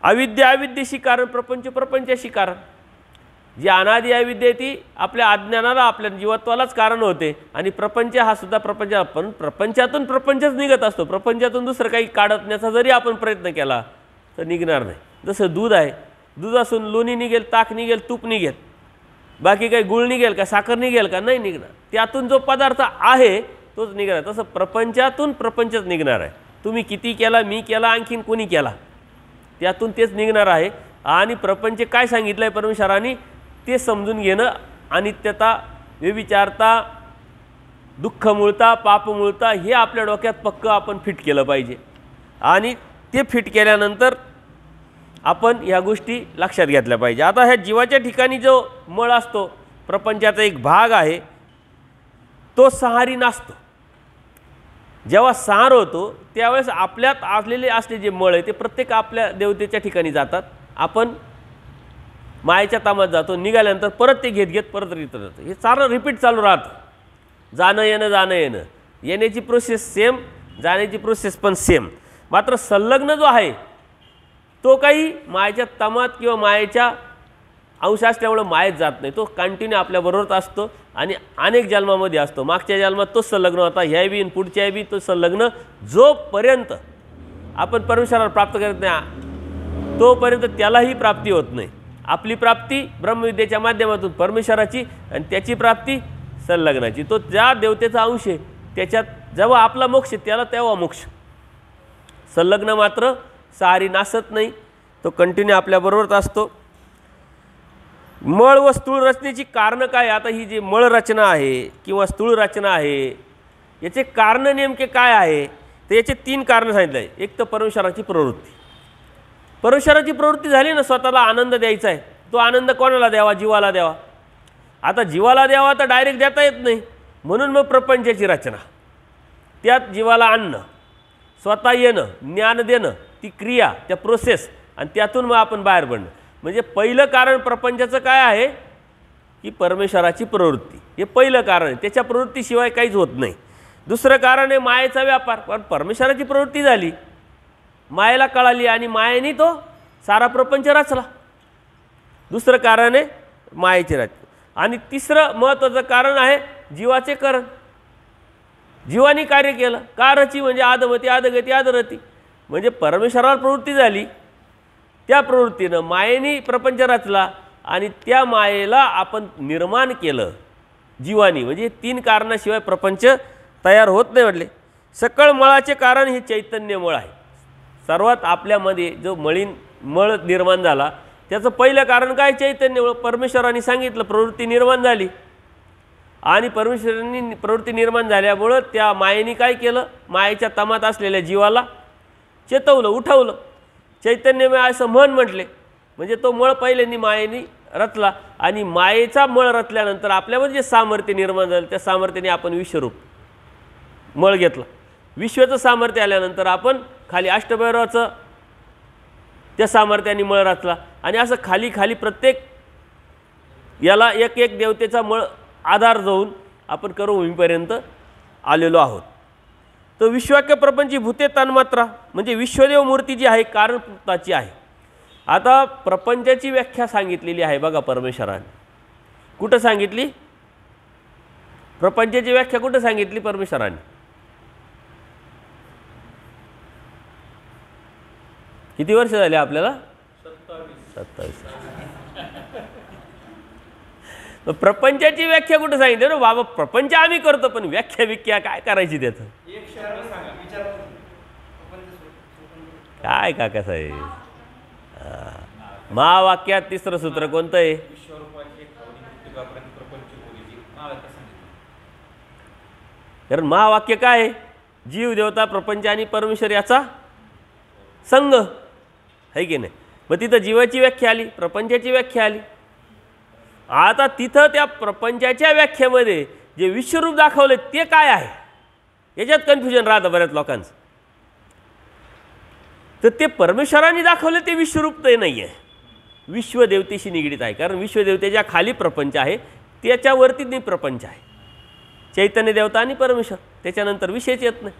अविद्या अविद्येशी कारण, प्रपंच प्रपंचाशी कारण. जी अनादि अविद्या ती आपल्या अज्ञानाला, आपल्या जीवत्वालाच कारण होते. आणि प्रपंच हा सुद्धा प्रपंच, पण प्रपंचातून प्रपंचच निघत असतो. प्रपंचातून दुसरं काही काढण्याचा जरी आपण प्रयत्न केला तर निघणार नाही. जसं दूध आहे, दुधातून लोणी निघेल, ताक निघेल, तूप निघेल, बाकी काही गुळ निघेल का, साखर निघेल का, नाही निघणार. त्यातून जो पदार्थ आहे तोच निघणार. तसं प्रपंचातून प्रपंचच निघणार आहे. तुम्ही किती केला, मी केला, आणखीन कोणी केला, त्यातून तेच निघणार आहे. आणि प्रपंच काय सांगितलं आहे परमेश्वरांनी ते समजून घेणं, अनित्यता, व्यभिचारता, दुःख मूळता, पाप मूळता हे आपल्या डोक्यात पक्क आपण फिट केलं पाहिजे. आणि ते फिट केल्यानंतर आपण ह्या गोष्टी लक्षात घेतल्या पाहिजे. आता ह्या जीवाच्या ठिकाणी जो मळ असतो, प्रपंचाचा एक भाग आहे, तो सहारी नसतो. जेव्हा संहार होतो त्यावेळेस आपल्यात असलेले जे मळ आहे ते प्रत्येक आपल्या देवतेच्या ठिकाणी जातात. आपण मायेच्या तामात जातो, निघाल्यानंतर परत ते घेत परत रिटर्न जातं. हे सारं रिपीट चालू राहतं. जाणं येणं, जाणं येणं, येण्याची प्रोसेस सेम, जाण्याची प्रोसेस पण सेम. मात्र संलग्न जो आहे तो काही मायेच्या तामात किंवा मायेच्या अंश असल्यामुळे मायेत जात नाही. तो कंटिन्यू आपल्याबरोबरच असतो आणि अनेक जन्मामध्ये असतो. मागच्या जन्मात तो संलग्न होता, ह्या बी पुढच्या बी तो संलग्न. जोपर्यंत आपण परमेश्वराला प्राप्त करत नाही तोपर्यंत त्यालाही प्राप्ती होत नाही. आपली प्राप्ती ब्रह्मविद्येच्या माध्यमातून परमेश्वराची, आणि त्याची प्राप्ती संलग्नाची. तो ज्या देवतेचा अंश आहे त्याच्यात जेव्हा आपला मोक्ष त्याला तेव्हा मोक्ष. संलग्न मात्र सारी नासत नाही, तो कंटिन्यू आपल्याबरोबरच असतो. मळ व स्थूळ रचनेची कारणं काय? आता ही जी मळ रचना आहे किंवा स्थूळ रचना आहे याचे कारण नेमके काय आहे? तर याचे 3 कारणं सांगितलं आहे. एक तर परमेश्वराची प्रवृत्ती. परमेश्वराची प्रवृत्ती झाली ना, स्वतःला आनंद द्यायचा आहे, तो आनंद कोणाला द्यावा? जीवाला द्यावा. आता जीवाला द्यावा तर डायरेक्ट देता येत नाही, म्हणून मग प्रपंचाची रचना. त्यात जीवाला आणणं, स्वतः येणं, ज्ञान देणं, ती क्रिया, त्या प्रोसेस, आणि त्यातून मग आपण बाहेर पडणं. म्हणजे पहिलं कारण प्रपंचाचं काय आहे की परमेश्वराची प्रवृत्ती. हे पहिलं कारण आहे. त्याच्या प्रवृत्तीशिवाय काहीच होत नाही. दुसरं कारण आहे मायेचा व्यापार. पण परमेश्वराची प्रवृत्ती झाली, मायेला कळाली आणि मायेने तो सारा प्रपंच रचला. दुसरं कारण आहे मायेचे रचना. आणि तिसरं महत्त्वाचं कारण आहे जीवाचे करण. जीवाने कार्य केलं. का रची म्हणजे आदमती, आदगती, आदरती. म्हणजे परमेश्वराला प्रवृत्ती झाली, त्या प्रवृत्तीनं मायेने प्रपंच रचला आणि त्या मायेला आपण निर्माण केलं जीवानी. म्हणजे 3 कारणाशिवाय प्रपंच तयार होत नाही. म्हटले सकळ मळाचे कारण हे चैतन्यमळ आहे. सर्वात आपल्यामध्ये जो मळ निर्माण झाला त्याचं पहिलं कारण काय? चैतन्यमळ. परमेश्वराने सांगितलं प्रवृत्ती निर्माण झाली आणि परमेश्वरांनी प्रवृत्ती निर्माण झाल्यामुळं त्या मायेने काय केलं? मायेच्या तमात असलेल्या जीवाला चेतवलं, उठवलं. चैतन्यमय असं म्हटले. म्हणजे तो मळ पहिल्यांदा मायेने रचला आणि मायेचा मळ रचल्यानंतर आपल्यामध्ये जे सामर्थ्य निर्माण झालं त्या सामर्थ्याने आपण विश्वरूप मळ घेतला. विश्वाचं सामर्थ्य आल्यानंतर आपण खाली अष्टभैरवाचं त्या सामर्थ्याने मळ रचला आणि असं खाली खाली प्रत्येक याला एक एक देवतेचा मळ आधार जाऊन आपण कर्मभूमीपर्यंत आलेलो आहोत. तर विश्वाख्य प्रपंची भूते तन्मात्रा म्हणजे विश्वदेव मूर्ती जी आहे कारणभूताची आहे. आता प्रपंचाची व्याख्या सांगितलेली आहे बघा परमेश्वराने. कुठं सांगितली? प्रपंचाची व्याख्या कुठं सांगितली परमेश्वराने? किती वर्ष झाले आपल्याला? 27. प्रपंचाची व्याख्या कुठं सांगितली ना बाबा? प्रपंच आम्ही करतो पण व्याख्या काय करायची त्याचं? काय काका साहेब, महावाक्यात 3रं सूत्र कोणतं आहे? कारण महावाक्य काय आहे? जीव, देवता, प्रपंच आणि परमेश्वर याचा संघ आहे की नाही. मग तिथं जीवाची व्याख्या आली, प्रपंचाची व्याख्या आली. आता तिथं त्या प्रपंचाच्या व्याख्येमध्ये जे विश्वरूप दाखवले ते काय आहे याच्यात कन्फ्युजन राहतं बऱ्याच लोकांचं. तर ते परमेश्वराने दाखवले ते विश्वरूप ते नाही आहे, विश्वदेवतेशी निगडीत आहे. कारण विश्वदेवतेच्या खाली प्रपंच आहे, त्याच्यावरती नाही प्रपंच आहे. चैतन्य देवता आणि परमेश्वर, त्याच्यानंतर विषयच येत नाही.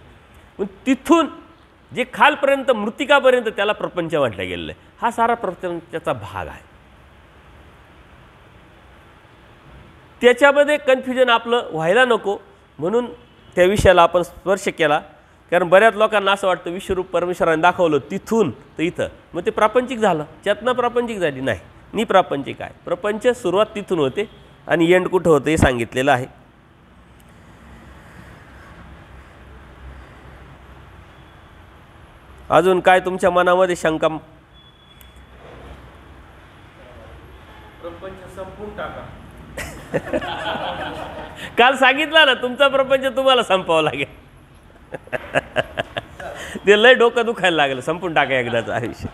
पण तिथून जे खालपर्यंत मृतिकापर्यंत त्याला प्रपंच म्हटलं गेलेलं आहे. हा सारा प्रपंचाचा भाग आहे. त्याच्यामध्ये कन्फ्युजन आपलं व्हायला नको म्हणून त्या विषयाला आपण स्पर्श केला. कारण बऱ्याच लोकांना असं वाटतं विश्वरूप परमेश्वराने दाखवलं तिथून तर इथं, मग ते प्रापंचिक झालं, चेतना प्रापंचिक झाली. नाही, निप्रापंचिक आहे. प्रपंच सुरुवात तिथून होते आणि एंड कुठं होतं हे सांगितलेलं आहे. अजून काय तुमच्या मनामध्ये शंका? प्रपंच संपून टाका. काल सांगितलं ना तुमचा प्रपंच तुम्हाला संपवावा लागेल. ते लय डोकं दुखायला लागलं. संपून टाका एकदाचं आयुष्य.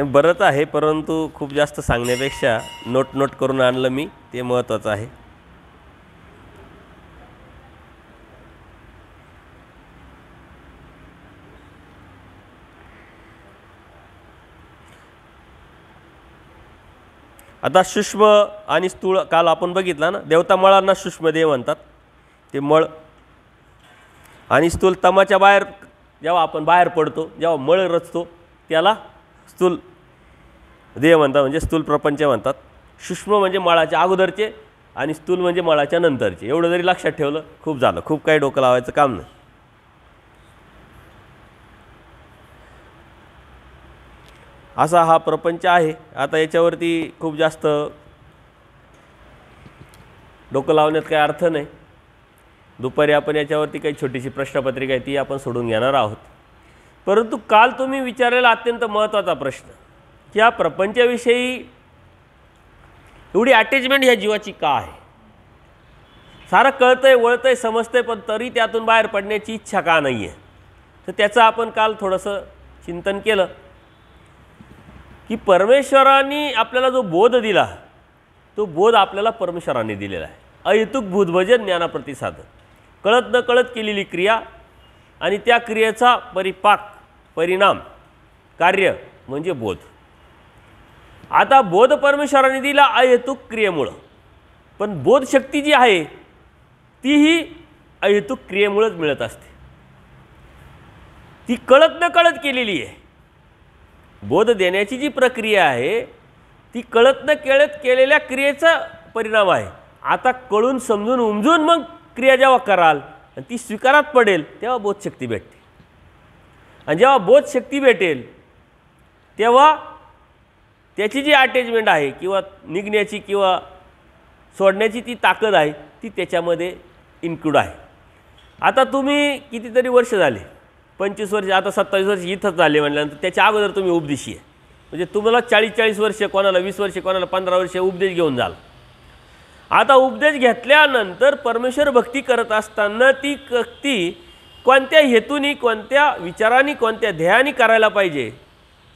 बरंच आहे परंतु खूप जास्त सांगण्यापेक्षा नोट करून आणलं मी, ते महत्त्वाचं आहे. आता सूक्ष्म आणि स्थूळ काल आपण बघितलं ना. देवता मळांना सूक्ष्मदेव म्हणतात, ते मळ. आणि स्थूल तमाच्या बाहेर जेव्हा आपण बाहेर पडतो, जेव्हा मळ रचतो त्याला स्थूल देह म्हणतात, म्हणजे स्थूल प्रपंच म्हणतात. सूक्ष्म म्हणजे मळाच्या अगोदरचे आणि स्थूल म्हणजे मळाच्या नंतरचे. एवढं जरी लक्षात ठेवलं खूप झालं. खूप काही डोकं लावायचं काम नाही. असा हा प्रपंच आहे. आता याच्यावरती खूप जास्त डोकं लावण्यात काही अर्थ नाही. दुपारी आपण याच्यावरती काही छोटीशी प्रश्नपत्रिका आहे ती आपण सोडून घेणार आहोत. परंतु काल तुम्ही विचारलेला अत्यंत महत्त्वाचा प्रश्न की या प्रपंचाविषयी एवढी अटॅचमेंट ह्या जीवाची का आहे? सारं कळतंय, वळतंय, समजतंय, पण तरी त्यातून बाहेर पडण्याची इच्छा का नाही आहे? तर त्याचं आपण काल थोडंसं चिंतन केलं की परमेश्वराने आपल्याला जो बोध दिला तो बोध आपल्याला परमेश्वराने दिलेला आहे. अहेतुक बुद्धभजन ज्ञानाप्रतिसाधन, कळत न कळत केलेली क्रिया आणि त्या क्रियेचा परिणाम कार्य म्हणजे बोध. आता बोध परमेश्वराने दिला अहेतुक क्रियेमुळं, पण बोधशक्ती जी आहे तीही अहेतुक क्रियेमुळंच मिळत असते. ती कळत न कळत केलेली आहे. बोध देण्याची जी प्रक्रिया आहे ती कळत न कळत केलेल्या क्रियेचा परिणाम आहे. आता कळून समजून उमजून मग क्रिया जेव्हा कराल आणि ती स्वीकारात पडेल तेव्हा बोधशक्ती भेटते. आणि जेव्हा बोधशक्ती भेटेल तेव्हा त्याची जी अटॅचमेंट आहे किंवा निघण्याची किंवा सोडण्याची ती ताकद आहे ती त्याच्यामध्ये इन्क्लूड आहे. आता तुम्ही कितीतरी वर्ष झाले, 25 वर्ष, आता 27 वर्ष इथंच झाले म्हटल्यानंतर त्याच्या अगोदर तुम्ही उपदेशी आहे. म्हणजे तुम्हाला 40 वर्ष, कोणाला 20 वर्ष, कोणाला 15 वर्ष उपदेश घेऊन जाल. आता उपदेश घेतल्यानंतर परमेश्वर भक्ती करत असताना ती कोणत्या हेतूनी, कोणत्या विचारांनी, कोणत्या ध्येयाने करायला पाहिजे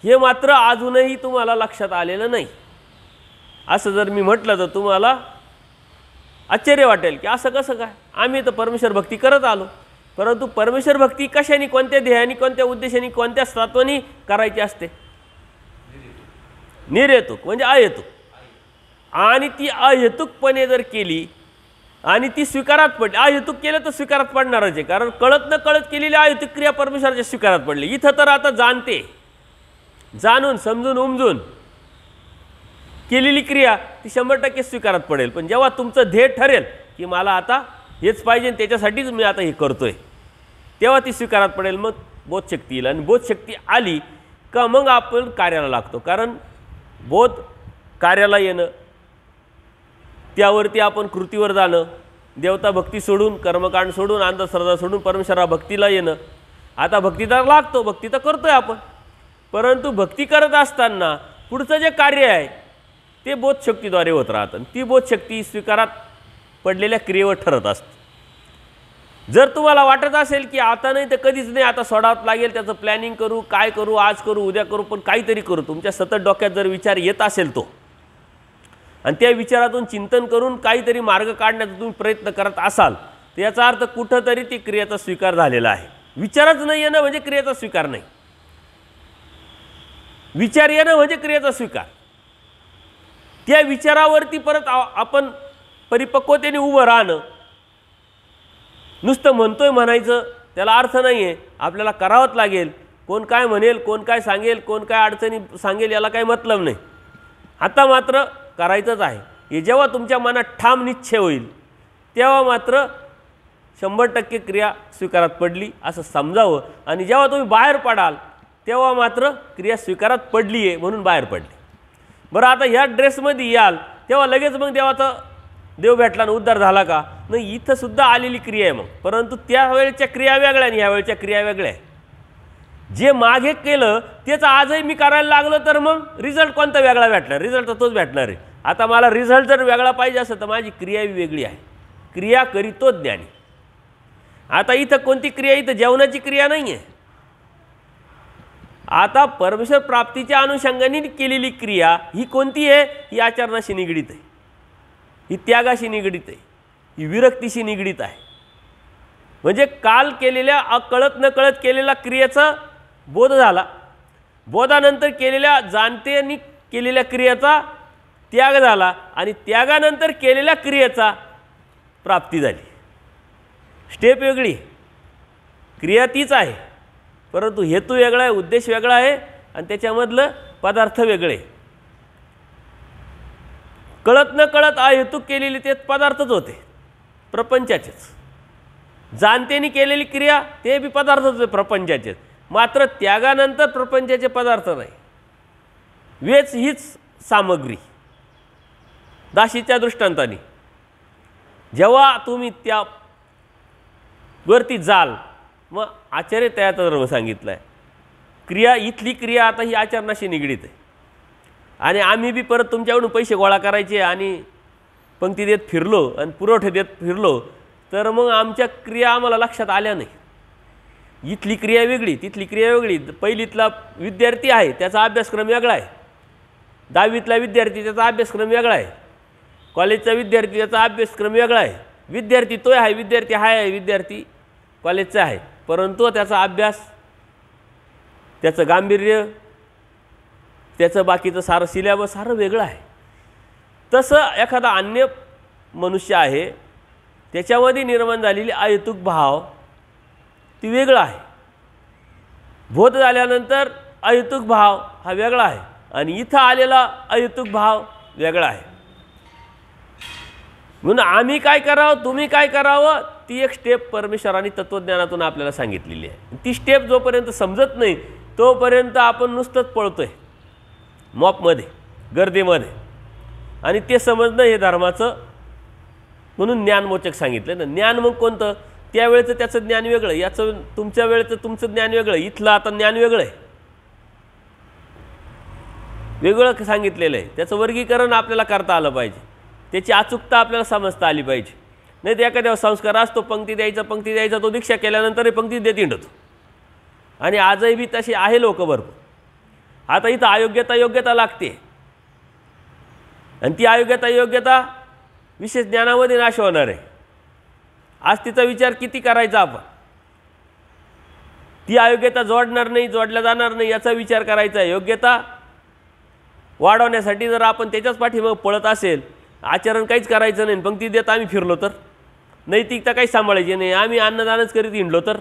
हे मात्र अजूनही तुम्हाला लक्षात आलेलं नाही. असं जर मी म्हटलं तर तुम्हाला आश्चर्य वाटेल की असं कसं काय? आम्ही तर परमेश्वर भक्ती करत आलो, परंतु परमेश्वर भक्ती कशाने, कोणत्या ध्येयाने, कोणत्या उद्देशाने, कोणत्या तत्वानी करायची असते? निर्हेतुक म्हणजे अहेतुक. आणि ती अहेतुकपणे जर केली आणि ती स्वीकारात पडली, अहेतुक केलं तर स्वीकारात पडणारच आहे. कारण कळत न कळत केलेली अहेतुक क्रिया परमेश्वराच्या स्वीकारात पडली. इथं तर आता जाणते, जाणून समजून उमजून केलेली क्रिया ती 100% स्वीकारात पडेल. पण जेव्हा तुमचं ध्येय ठरेल की मला आता हेच पाहिजे आणि त्याच्यासाठीच मी आता हे करतोय, तेव्हा ती स्वीकारात पडेल. मग बोधशक्ती येईल आणि बोधशक्ती आली का मग आपण कार्याला लागतो. कारण बोध कार्याला येणं, त्यावरती आपण कृतीवर जाणं, देवता भक्ती सोडून, कर्मकांड सोडून, अंधश्रद्धा सोडून परमेश्वरा भक्तीला येणं. आता भक्ती तर लागतो, भक्ती तर करतोय आपण, परंतु भक्ती करत असताना पुढचं जे कार्य आहे ते बोधशक्तीद्वारे होत राहतं. ती बोधशक्ती स्वीकारात पडलेल्या क्रियेवर ठरत असते. जर तुम्हाला वाटत असेल की आता नाही तर कधीच नाही, आता सोडावं लागेल, त्याचं प्लॅनिंग करू, काय करू, आज करू, उद्या करू, पण काहीतरी करू, तुमच्या सतत डोक्यात जर विचार येत असेल तो, आणि त्या विचारातून चिंतन करून काहीतरी मार्ग काढण्याचा तुम्ही प्रयत्न करत असाल तर याचा अर्थ कुठंतरी ती क्रियेचा स्वीकार झालेला आहे. विचारच नाही येणं म्हणजे क्रियेचा स्वीकार नाही. विचार येणं म्हणजे क्रियेचा स्वीकार. त्या विचारावरती परत आपण परिपक्वतेने उभं राहणं. नुसतं म्हणतोय म्हणायचं त्याला अर्थ नाही आहे, आपल्याला करावंच लागेल. कोण काय म्हणेल, कोण काय सांगेल, कोण काय अडचणी सांगेल याला काही मतलब नाही. आता मात्र करायचंच आहे. हे जेव्हा तुमच्या मनात ठाम निश्चय होईल तेव्हा मात्र 100% क्रिया स्वीकारात पडली असं समजावं. आणि जेव्हा तुम्ही बाहेर पडाल तेव्हा मात्र क्रिया स्वीकारात पडली आहे म्हणून बाहेर पडली. बरं, आता ह्या ड्रेसमध्ये याल तेव्हा लगेच मग देवाचा देव भेटला ना उद्धार झाला का? नाही, इथं सुद्धा आलेली क्रिया आहे मग. परंतु त्यावेळेच्या क्रिया वेगळ्या आणि ह्यावेळच्या क्रिया वेगळ्या आहे. जे मागे केलं तेच आजही मी करायला लागलो तर मग रिझल्ट कोणता वेगळा भेटणार? रिझल्ट तर तोच भेटणार आहे. आता मला रिझल्ट जर वेगळा पाहिजे असेल तर माझी क्रिया वेगळी आहे. क्रिया करीतो ज्ञानी. आता इथं कोणती क्रिया? इथं जेवणाची क्रिया नाही आहे. आता परमेश्वर प्राप्तीच्या अनुषंगाने केलेली क्रिया ही कोणती आहे? ही आचरणाशी निगडीत आहे, ही त्यागाशी निगडीत आहे, ही विरक्तीशी निगडीत आहे. म्हणजे काल केलेल्या कळत न कळत केलेल्या क्रियेचा बोध झाला, बोधानंतर केलेल्या जाणतेने केलेल्या क्रियेचा त्याग झाला आणि त्यागानंतर केलेल्या क्रियेचा प्राप्ती झाली. स्टेप वेगळी, क्रिया तीच आहे, परंतु हेतू वेगळा आहे, उद्देश वेगळा आहे आणि त्याच्यामधलं पदार्थ वेगळे. कळत न कळत अहेतुक केलेले ते पदार्थच होते प्रपंचाचेच. जाणतेने केलेली क्रिया ते बी पदार्थच होते प्रपंचाचेच. मात्र त्यागानंतर प्रपंचाचे पदार्थ नाही. वेच हीच सामग्री. दाशीच्या दृष्टांताने जेव्हा तुम्ही त्या वरती जाल मग आचार्य त्याचा धर्म सांगितला आहे. क्रिया इथली क्रिया आता ही आचरणाशी निगडीत आहे. आणि आम्ही बी परत तुमच्याकडून पैसे गोळा करायचे आणि पंक्ती देत फिरलो आणि पुरवठे देत फिरलो तर मग आमच्या क्रिया आम्हाला लक्षात आल्या नाही. इथली क्रिया वेगळी, तिथली क्रिया वेगळी. पहिलीतला विद्यार्थी आहे त्याचा अभ्यासक्रम वेगळा आहे, 10वीतला विद्यार्थी त्याचा अभ्यासक्रम वेगळा आहे, कॉलेजचा विद्यार्थी त्याचा अभ्यासक्रम वेगळा आहे. विद्यार्थी तो आहे, विद्यार्थी आहे, विद्यार्थी कॉलेजचा आहे, परंतु त्याचा अभ्यास, त्याचं गांभीर्य, त्याचं बाकीचं सारं सिलेबस सारं वेगळं आहे. तसं एखादा अन्य मनुष्य आहे त्याच्यामध्ये निर्माण झालेली अहेतुक भाव ती वेगळा आहे. बोध झाल्यानंतर अहेतुक भाव हा वेगळा आहे आणि इथं आलेला अहेतुक भाव वेगळा आहे. म्हणून आम्ही काय करावं, तुम्ही काय करावं, ती एक स्टेप परमेश्वराने तत्त्वज्ञानातून आपल्याला सांगितलेली आहे. ती स्टेप जोपर्यंत समजत नाही तोपर्यंत आपण नुसतंच पळतोय मॉपमध्ये, गर्दीमध्ये. आणि ते समजणं हे धर्माचं म्हणून ज्ञानमोचक सांगितलं ना. ज्ञान मग कोणतं? त्यावेळेचं त्याचं ज्ञान वेगळं, याचं तुमच्या वेळेचं तुमचं ज्ञान वेगळं, इथलं आता ज्ञान वेगळं आहे, वेगळं सांगितलेलं आहे. त्याचं वर्गीकरण आपल्याला करता आलं पाहिजे, त्याची अचूकता आपल्याला समजता आली पाहिजे. नाही तर एखाद्या संस्कार असतो पंक्ती द्यायचा, तो दीक्षा केल्यानंतरही पंक्ती देत हिंडतो. आणि आजही बी तशी आहे लोक भरपूर. आता इथं अयोग्यता लागते आणि ती अयोग्यता विशेष ज्ञानामध्ये नाश होणार आहे. आज तिचा विचार किती करायचा आपण, ती अयोग्यता जोडणार नाही, जोडल्या जाणार नाही याचा विचार करायचा आहे. योग्यता वाढवण्यासाठी जर आपण त्याच्याच पाठीमागे पळत असेल, आचरण काहीच करायचं नाही, पंक्ती देत आम्ही फिरलो तर, नैतिकता काही सांभाळायची नाही, आम्ही अन्नदानच करीत हिंडलो तर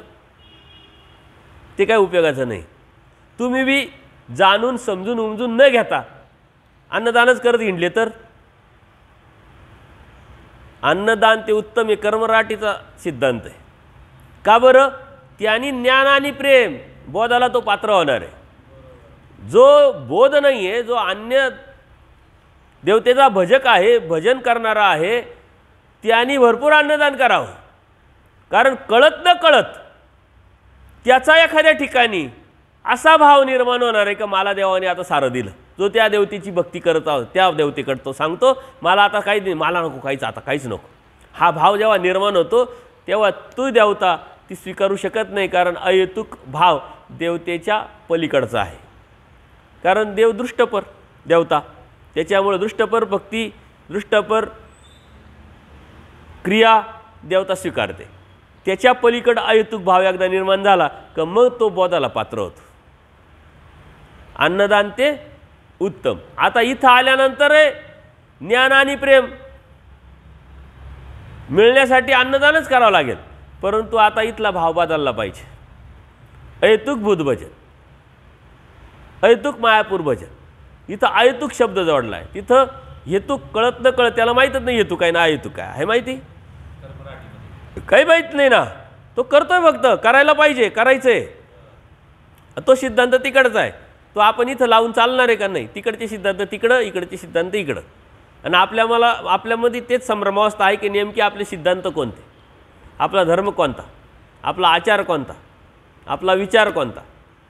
ते काय उपयोगाचं नाही. तुम्ही बी जाणून समजून उमजून न घेता अन्नदानच करत हिंडले तर, अन्नदान ते उत्तम हे कर्मराटीचा सिद्धांत आहे. का बरं? त्याने ज्ञान आणि प्रेम बोधाला तो पात्र होणार आहे. जो बोध नाही आहे, जो अन्य देवतेचा भजक आहे, भजन करणारा आहे, त्याने भरपूर अन्नदान करावं. कारण कळत न कळत त्याचा एखाद्या ठिकाणी असा भाव निर्माण होणार आहे की मला देवाने आता सारं दिलं. जो त्या देवतेची भक्ती करत आहोत त्या देवतेकडे तो सांगतो मला आता काही नाही, मला नको काहीच, आता काहीच नको. हा भाव जेव्हा निर्माण होतो तेव्हा तू देवता ती स्वीकारू शकत नाही, कारण अहेतुक भाव देवतेच्या पलीकडचा आहे. कारण देव दृष्टपर देवता, त्याच्यामुळे दृष्टपर भक्ती, दृष्टपर क्रिया देवता स्वीकारते. त्याच्या पलीकडे अहेतुक भाव एकदा निर्माण झाला की मग तो बोधाला पात्र होतो. अन्नदान ते उत्तम. आता इथं आल्यानंतर ज्ञान आणि प्रेम मिळण्यासाठी अन्नदानच करावं लागेल, परंतु आता इथला भाव बदलला पाहिजे. अयतुक बुध भजन, अयतुक मायापूर भजन, इथं अयतुक शब्द जोडला आहे. तिथं हेतुक कळत न कळत, त्याला माहीतच नाही हेतू काय ना अयतुक काय आहे, माहिती काही माहीत नाही ना. तो करतोय, फक्त करायला पाहिजे, करायचंय. तो सिद्धांत तिकडचा आहे, तो आपण इथं लावून चालणार आहे का नाही. तिकडचे सिद्धांत तिकडं, इकडचे सिद्धांत इकडं. आणि आपल्यामध्ये तेच संभ्रमावस्था आहे की नेमकी आपले सिद्धांत कोणते, आपला धर्म कोणता, आपला आचार कोणता, आपला विचार कोणता.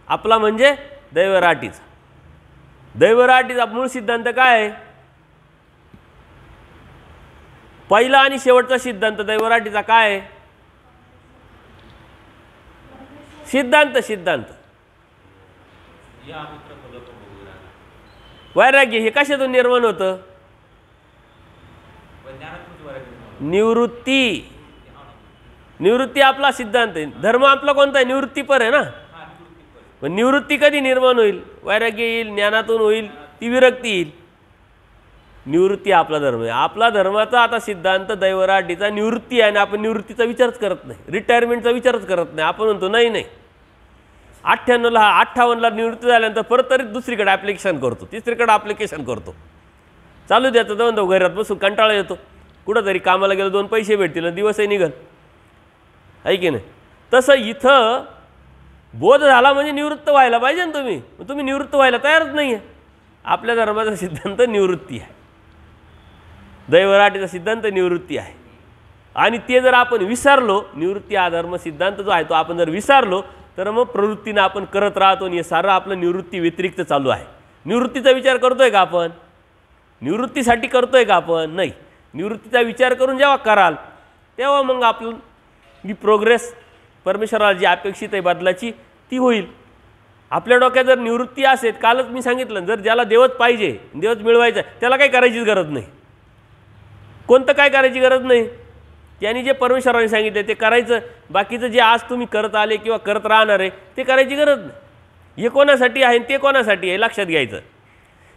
आपला म्हणजे दैवराटीचा. दैवराटीचा मूळ सिद्धांत काय आहे? पहिला आणि शेवटचा सिद्धांत दैवराटीचा काय आहे? सिद्धांत सिद्धांत वैराग्य. हे कशातून निर्माण होतं? निवृत्ती. निवृत्ती आपला सिद्धांत आहे. धर्म आपला कोणता आहे? निवृत्तीपर आहे ना. पण निवृत्ती कधी निर्माण होईल? वैराग्य येईल, ज्ञानातून होईल, ती विरक्ती येईल. निवृत्ती आपला धर्म आहे. आपला धर्माचा आता सिद्धांत दैवराटीचा निवृत्ती आहे. आणि आपण निवृत्तीचा विचारच करत नाही, रिटायरमेंटचा विचारच करत नाही. आपण म्हणतो नाही नाही, 58ला निवृत्ती झाल्यानंतर परत तरी दुसरीकडे ॲप्लिकेशन करतो, तिसरीकडे ॲप्लिकेशन करतो, चालू द्यायचं. जाऊन घरात बसून कंटाळा येतो. कुठंतरी कामाला गेलं, 2 पैसे भेटतील, दिवसही निघल, आहे की नाही. तसं इथं बोध झाला म्हणजे निवृत्त व्हायला पाहिजे ना तुम्ही. तुम्ही निवृत्त व्हायला तयारच नाही आहे. आपल्या धर्माचा सिद्धांत निवृत्ती आहे, दैवराटीचा सिद्धांत निवृत्ती आहे. आणि ते जर आपण विसरलो, निवृत्ती हा धर्म सिद्धांत जो आहे तो आपण जर विसरलो, तर मग प्रवृत्तीनं आपण करत राहतो. आणि हे सारं आपलं निवृत्ती व्यतिरिक्त चालू आहे. निवृत्तीचा विचार करतोय का आपण? निवृत्तीसाठी करतोय का आपण? नाही. निवृत्तीचा विचार करून जेव्हा कराल तेव्हा मग आपली प्रोग्रेस परमेश्वराला जी अपेक्षित आहे बदलाची ती होईल. आपल्या डोक्यात जर निवृत्ती असेल, कालच मी सांगितलं, जर ज्याला देवच पाहिजे, देवच मिळवायचा, त्याला काही करायचीच गरज नाही. कोणतं काय करायची गरज नाही. त्यांनी जे परमेश्वराने सांगितले ते करायचं. बाकीचं जे आज तुम्ही करत आले किंवा करत राहणार आहे ते करायची गरज नाही. हे कोणासाठी आहे ते कोणासाठी आहे लक्षात घ्यायचं.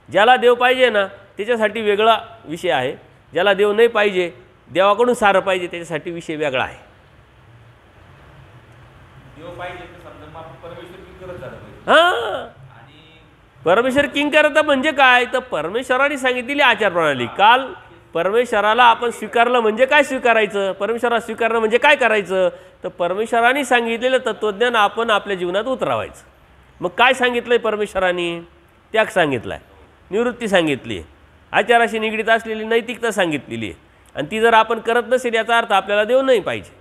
ज्याला देव पाहिजे ना त्याच्यासाठी वेगळा विषय आहे. ज्याला देव नाही पाहिजे, देवाकडून सारं पाहिजे, त्याच्यासाठी विषय वेगळा आहे. हां, परमेश्वर किंग करता म्हणजे काय? तर परमेश्वराने सांगितलेली आचारप्रणाली. काल परमेश्वराला आपण स्वीकारलं म्हणजे काय स्वीकारायचं, परमेश्वराला स्वीकारणं म्हणजे काय करायचं, तर परमेश्वराने सांगितलेलं तत्त्वज्ञान आपण आपल्या जीवनात उतरावायचं. मग काय सांगितलं आहे परमेश्वराने? त्याग सांगितला आहे, निवृत्ती सांगितली आहे, आचाराशी निगडीत असलेली नैतिकता सांगितलेली आहे. आणि ती जर आपण करत नसेल याचा अर्थ आपल्याला देव नाही पाहिजे,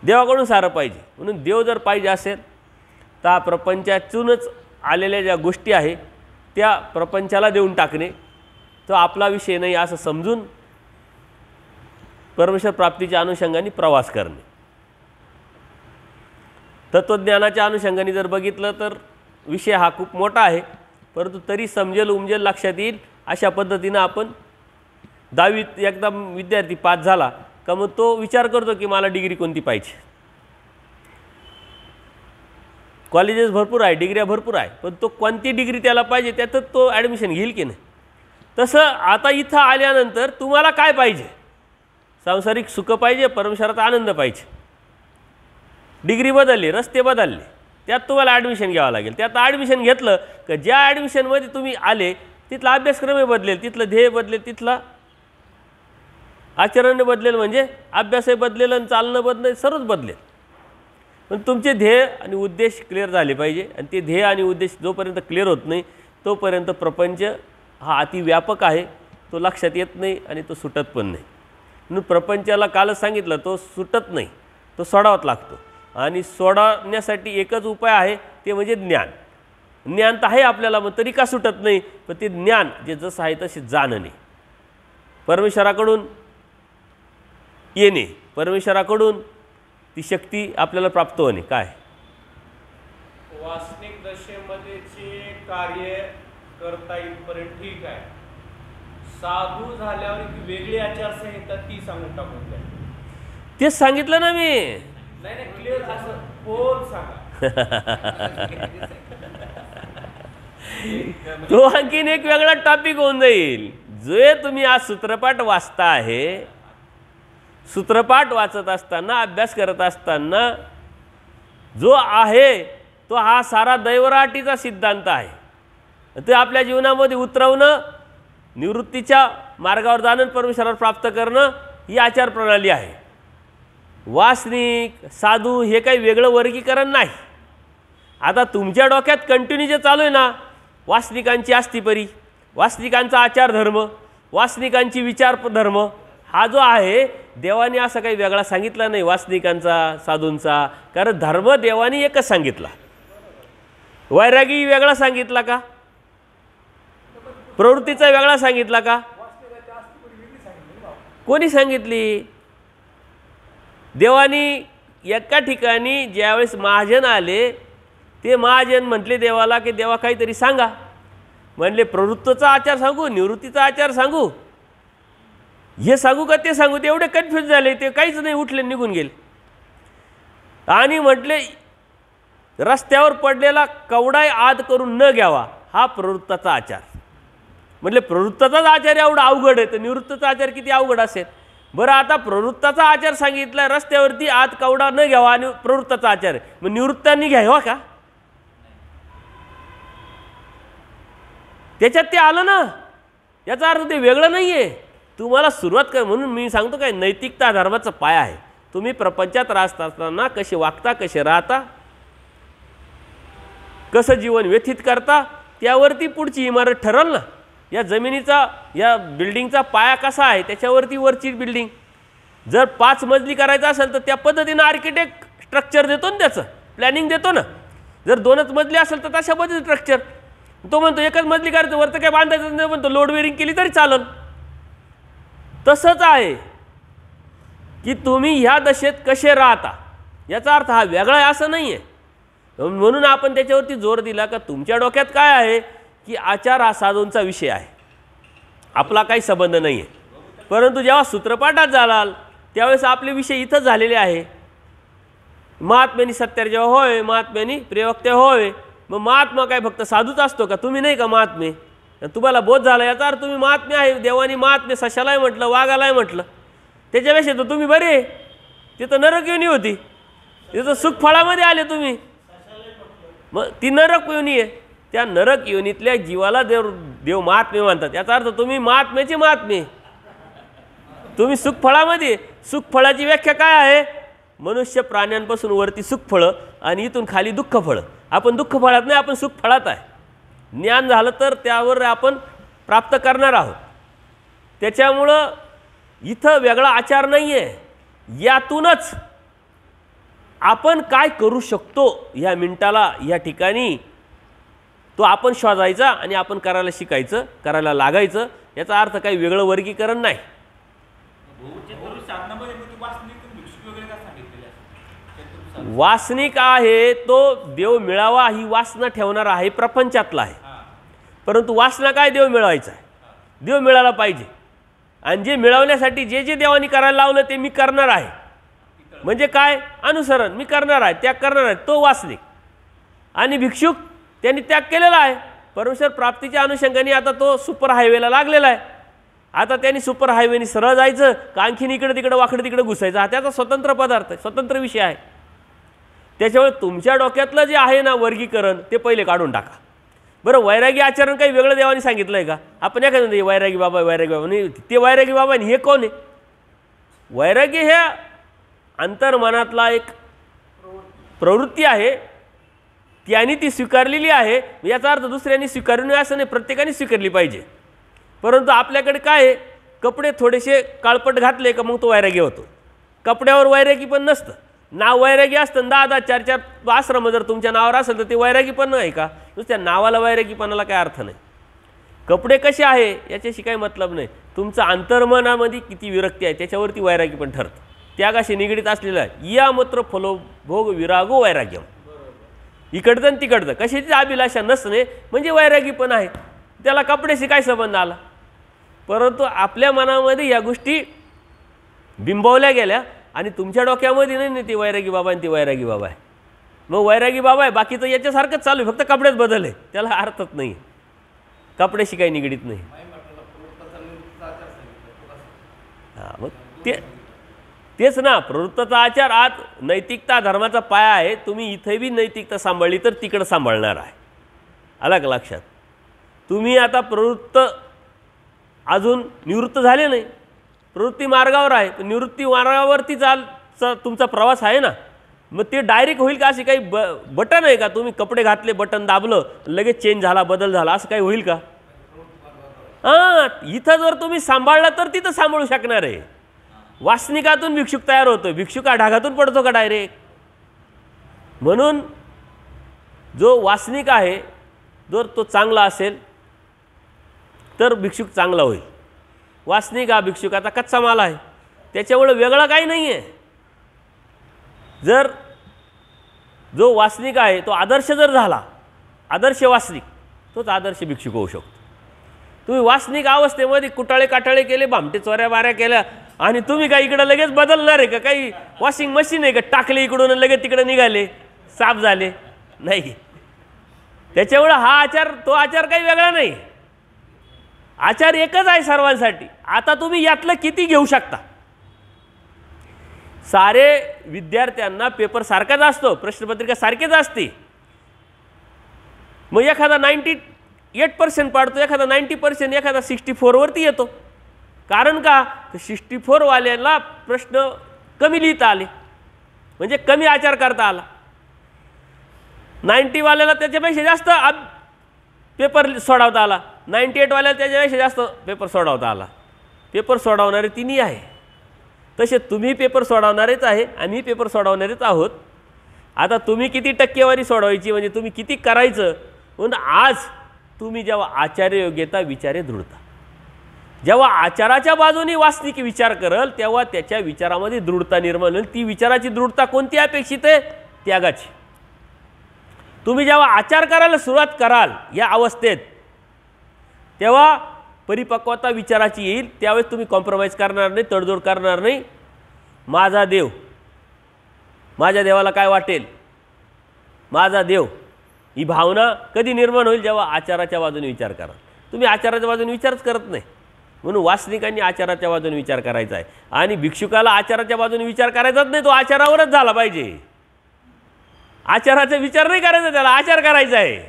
देवाकडून सारं पाहिजे. म्हणून देव जर पाहिजे असेल तर प्रपंचातूनच आलेल्या ज्या गोष्टी आहे त्या प्रपंचाला देऊन टाकणे तो आपला विषय नाही असं समजून परमेश्वर प्राप्तीच्या अनुषंगाने प्रवास करणे. तत्त्वज्ञानाच्या अनुषंगाने जर बघितलं तर विषय हा खूप मोठा आहे, परंतु तरी समजेल उमजेल लक्षात येईल अशा पद्धतीनं आपण 10वीत एकदा विद्यार्थी पास झाला का मग तो विचार करतो की मला डिग्री कोणती पाहिजे. कॉलेजेस भरपूर आहे, डिग्र्या भरपूर आहे, पण तो कोणती डिग्री त्याला पाहिजे त्यातच तो ॲडमिशन घेईल की नाही. तसं आता इथं आल्यानंतर तुम्हाला काय पाहिजे? सांसारिक सुख पाहिजे, परमेश्वराचा आनंद पाहिजे. डिग्री बदलली, रस्ते बदलले, त्यात तुम्हाला ॲडमिशन घ्यावं लागेल. त्यात ॲडमिशन घेतलं का ज्या ॲडमिशनमध्ये तुम्ही आले तिथला अभ्यासक्रमही बदलेल, तिथलं ध्येय बदलेल, तिथला आचरण बदलेल, म्हणजे अभ्यासही बदलेल आणि चालणं बदलेल, सर्वच बदलेल. पण तुमचे ध्येय आणि उद्देश क्लिअर झाले पाहिजे. आणि ते ध्येय आणि उद्देश जोपर्यंत क्लिअर होत नाही तोपर्यंत प्रपंच हा अतिव्यापक आहे, तो लक्षात येत नाही आणि तो सुटत पण नाही. म्हणून प्रपंचाला कालच सांगितलं तो सुटत नाही, तो सोडावाच लागतो. आणि सोडवण्यासाठी एकच उपाय आहे ते म्हणजे ज्ञान. ज्ञान तर आहे आपल्याला, मग तरी का सुटत नाही? पण ते ज्ञान जे जसं आहे तसे जाणणे, परमेश्वराकडून येणे, परमेश्वराकडून ती शक्ती आपल्याला प्राप्त होणे. काय वासनिक दशेमध्येचे कार्य करता येईपर्यंत ठीक आहे, साधू झाल्यावर एक वेगळी आचारसंहिता ती सांगून टाकून द्या. तेच सांगितलं ना मी. नाही क्लिअर असं बोल सांगा. तो आणखीन एक वेगळा टॉपिक होऊन जाईल. जे तुम्ही आज सूत्रपाठ वाचता आहे, सूत्रपाठ वाचत असताना, अभ्यास करत असताना जो आहे तो हा सारा दैवराटीचा सिद्धांत आहे. ते आपल्या जीवनामध्ये उतरवणं, निवृत्तीच्या मार्गावर जाणं, परमेश्वरावर प्राप्त करणं ही आचार प्रणाली आहे. वासनिक, साधू हे काही वेगळं वर्गीकरण नाही. आता तुमच्या डोक्यात कंटिन्यू जे चालू आहे ना, वासनिकांची आस्तिपरी, वासनिकांचा आचार धर्म, वासनिकांची विचार धर्म, हा जो आहे देवाने असं काही वेगळा सांगितला नाही वासनिकांचा, साधूंचा. कारण धर्म देवाने एकच सांगितला. वैरागी वेगळा सांगितला का? प्रवृत्तीचा वेगळा सांगितला का? कोणी सांगितली? देवानी एका ठिकाणी ज्यावेळेस महाजन आले, ते महाजन म्हटले देवाला की देवा काहीतरी सांगा. म्हणले प्रवृत्तीचा आचार सांगू, निवृत्तीचा आचार सांगू, हे सांगू का ते सांगू? ते एवढे कन्फ्यूज झाले, ते काहीच नाही, उठले निघून गेले. आणि म्हटले रस्त्यावर पडलेला कवडाय आद करून न घ्यावा, हा प्रवृत्ताचा आचार. म्हटले प्रवृत्ताचाच आचार एवढा अवघड आहे, तर निवृत्तीचा आचार किती अवघड असेल? बरं, आता प्रवृत्ताचा आचार सांगितला, रस्त्यावरती आत कवडा न घ्यावा आणि प्रवृत्ताचा आचार आहे, मग निवृत्तांनी घ्यावा का? त्याच्यात ते आलं ना. याचा अर्थ ते वेगळं नाही आहे. तुम्हाला सुरुवात कर, म्हणून मी सांगतो काय, नैतिकता धर्माचा पाया आहे. तुम्ही प्रपंचात राहत असताना कसे वागता, कसे राहता, कसं जीवन व्यतीत करता, त्यावरती पुढची इमारत ठरल ना. या जमिनीचा, या बिल्डिंगचा पाया कसा आहे त्याच्यावरती वरची बिल्डिंग. जर 5 मजली करायचं असेल तर त्या पद्धतीनं आर्किटेक्ट स्ट्रक्चर देतो ना, त्याचं प्लॅनिंग देतो ना. जर 2च मजली असेल तर तशा पद्धतीचं स्ट्रक्चर. तो म्हणतो 1च मजली करायचं, वरतं काय बांधायचं नाही, म्हणतो लोड बेरिंग केली तरी चालेल. तसंच आहे की तुम्ही ह्या दशेत कसे राहता, याचा अर्थ हा वेगळा आहे असं नाही आहे. म्हणून आपण त्याच्यावरती जोर दिला का तुमच्या डोक्यात काय आहे की आचार हा साधूंचा विषय आहे, आपला काही संबंध नाही आहे. परंतु जेव्हा सूत्रपाठात जालाल त्यावेळेस आपले विषय इथं झालेले आहे. महात्म्यानी सत्यार जेव्हा होय, महात्म्यानी प्रेवक्ते होय. मग महात्मा काय फक्त साधूच असतो का? तुम्ही नाही का महात्मे? तुम्हाला बोध झाला याचा अर्थ तुम्ही महात्मे आहे. देवानी महात्मे सशालाही म्हटलं, वाघालाही म्हटलं. त्याच्यापेक्षा तर तुम्ही बरे. तिथं नरक योनी होती, तिथं सुख फळामध्ये आले तुम्ही. मग ती नरक योनी आहे. त्या नरक योनीतल्या जीवाला देव महात्मे म्हणतात. याचा अर्थ तुम्ही महात्म्याचे महात्मे, तुम्ही सुखफळामध्ये. सुखफळाची व्याख्या काय आहे? मनुष्य प्राण्यांपासून वरती सुखफळं आणि इथून खाली दुःखफळं. आपण दुःखफळात नाही, आपण सुखफळात आहे. ज्ञान झालं तर त्यावर आपण प्राप्त करणार आहोत. त्याच्यामुळं इथं वेगळा आचार नाही आहे. यातूनच आपण काय करू शकतो ह्या मिनिटाला, या ठिकाणी तो आपण शोधायचा आणि आपण करायला शिकायचं, करायला लागायचं. याचा अर्थ काही वेगळं वर्गीकरण नाही. वासनिक आहे तो देव मिळावा ही वासना ठेवणार आहे, प्रपंचातला आहे. परंतु वासना काय? देव मिळवायचा आहे, देव मिळाला पाहिजे. आणि जे मिळवण्यासाठी जे जे देवानी करायला लावलं ते मी करणार आहे. म्हणजे काय? अनुसरण मी करणार आहे, त्याग करणार आहे, तो वासनिक. आणि भिक्षुक त्यांनी त्याग केलेला आहे. परमेश्वर प्राप्तीच्या अनुषंगाने आता तो सुपर हायवेला लागलेला आहे. आता त्यांनी सुपर हायवेनी सरळ जायचं का आणखीन इकडे तिकडे वाकडे तिकडे घुसायचं, हा त्याचा स्वतंत्र पदार्थ आहे, स्वतंत्र विषय आहे. त्याच्यामुळे तुमच्या डोक्यातलं जे आहे ना वर्गीकरण ते पहिले काढून टाका. बरं, वैरागी आचरण काही वेगळं देवाने सांगितलं आहे का? आपण एखादं म्हणतो वैरागी बाबा, वैरागी बाबा नाही, ते वैरागी बाबा आणि हे कोण आहे? वैरागी हे अंतर्मनातला एक प्रवृत्ती आहे, त्याने ती स्वीकारलेली आहे. याचा अर्थ दुसऱ्यांनी स्वीकारली नाही असं नाही, प्रत्येकाने स्वीकारली पाहिजे. परंतु आपल्याकडे काय आहे, कपडे थोडेसे काळपट घातले का मग तो वैरागी होतो. कपड्यावर वैरागी पण नसतं, नाव वैरागी असतं. 10-10, 4-4 आश्रम जर तुमच्या नावावर असेल तर ते वैरागी पण नाही का? नुसत्या नावाला वैरागीपणाला काय अर्थ नाही. कपडे कसे आहे याच्याशी काही मतलब नाही. तुमचं अंतर्मनामध्ये किती विरक्ती आहे त्याच्यावरती वैरागी पण ठरतं. त्यागाशी निगडीत असलेलं आहे. या मात्र फलोभोग विरागो वैराग्यम. इकडचं आणि तिकडचं कशाची अभिलाषा नसणे म्हणजे वैरागी पण आहे. त्याला कपड्याशी काय संबंध आला? परंतु आपल्या मनामध्ये या गोष्टी बिंबवल्या गेल्या आणि तुमच्या डोक्यामध्ये नाही ती वैरागी बाबा आणि ती वैरागी बाबा आहे. मग वैरागी बाबा आहे, बाकी तर याच्यासारखंच चालू आहे, फक्त कपडेच बदलले, त्याला अर्थच नाही. कपड्याशी काही निगडीत नाही. हां, मग तेच ना, प्रवृत्ताचा आचार आज नैतिकता धर्माचा पाया आहे. तुम्ही इथे बी नैतिकता सांभाळली तर तिकडं सांभाळणार आहे. आला का लक्षात? तुम्ही आता प्रवृत्त अजून निवृत्त झाले नाही, प्रवृत्ती मार्गावर आहे, तर निवृत्ती मार्गावरती तुमचा प्रवास आहे ना. मग ते डायरेक्ट होईल का? असे काही बटन आहे का? तुम्ही कपडे घातले, बटन दाबलं, लगेच चेंज झाला, बदल झाला, असं काही होईल का? हां, इथं जर तुम्ही सांभाळला तर तिथं सांभाळू शकणार आहे. वासनिकातून भिक्षुक तयार होतो, भिक्षुक ढागातून पडतो का डायरेक्ट? म्हणून जो वासनिक आहे जर तो चांगला असेल तर भिक्षुक चांगला होईल. वासनिक हा भिक्षुकाचा कच्चा माल आहे, त्याच्यामुळे वेगळा काही नाही आहे. जर जो वासनिक आहे तो आदर्श जर झाला, आदर्श वासनिक, तोच आदर्श भिक्षुक होऊ शकतो. तुम्ही वासनिक अवस्थेमध्ये कुटाळे काटाळे केले, भामटे चोऱ्या बाऱ्या केल्या, आणि तुम्ही काय इकडं लगेच बदलणार आहे का? काही वॉशिंग मशीन आहे का? टाकले इकडून लगेच तिकडे निघाले, साफ झाले? नाही. त्याच्यामुळे हा आचार तो आचार काही वेगळा नाही, आचार एकच आहे सर्वांसाठी. आता तुम्ही यातलं किती घेऊ शकता? सारे विद्यार्थ्यांना पेपर सारखाच असतो, प्रश्नपत्रिका सारखीच असते. मग एखादा 98% पाडतो, एखादा 90%, एखादा 64 वरती येतो. कारण का? 64 वाल्याला प्रश्न कमी लिहिता आले, म्हणजे कमी आचार करता आला. 90 वाल्याला त्याच्यापेक्षा जास्त पेपर सोडवता आला, 98 वाल्याला त्याच्यापेक्षा जास्त पेपर सोडवता आला. पेपर सोडवणारे तिन्ही आहे. तसे तुम्ही पेपर सोडवणारेच आहे, आम्ही पेपर सोडवणारेच आहोत. आता तुम्ही किती टक्केवारी सोडवायची, म्हणजे तुम्ही किती करायचं. म्हणून आज तुम्ही जेव्हा आचार्य योग्यता विचारे दृढता, जेव्हा आचाराच्या बाजूने वास्तविक विचार करल तेव्हा त्याच्या विचारामध्ये दृढता निर्माण होईल. ती विचाराची दृढता कोणती अपेक्षित आहे? त्यागाची. तुम्ही जेव्हा आचार करायला सुरुवात कराल या अवस्थेत, तेव्हा परिपक्वता विचाराची येईल. त्यावेळेस तुम्ही कॉम्प्रोमाइज करणार नाही, तडजोड करणार नाही. माझा देव, माझ्या देवाला काय वाटेल, माझा देव, ही भावना कधी निर्माण होईल? जेव्हा आचाराच्या बाजूने विचार कराल. तुम्ही आचाराच्या बाजूने विचारच करत नाही. म्हणून वासनिकांनी आचाराच्या बाजूने विचार करायचा आहे, आणि भिक्षुकाला आचाराच्या बाजूने विचार करायचाच नाही, तो आचारावरच झाला पाहिजे. आचाराचा विचार नाही करायचा, त्याला आचार करायचा आहे.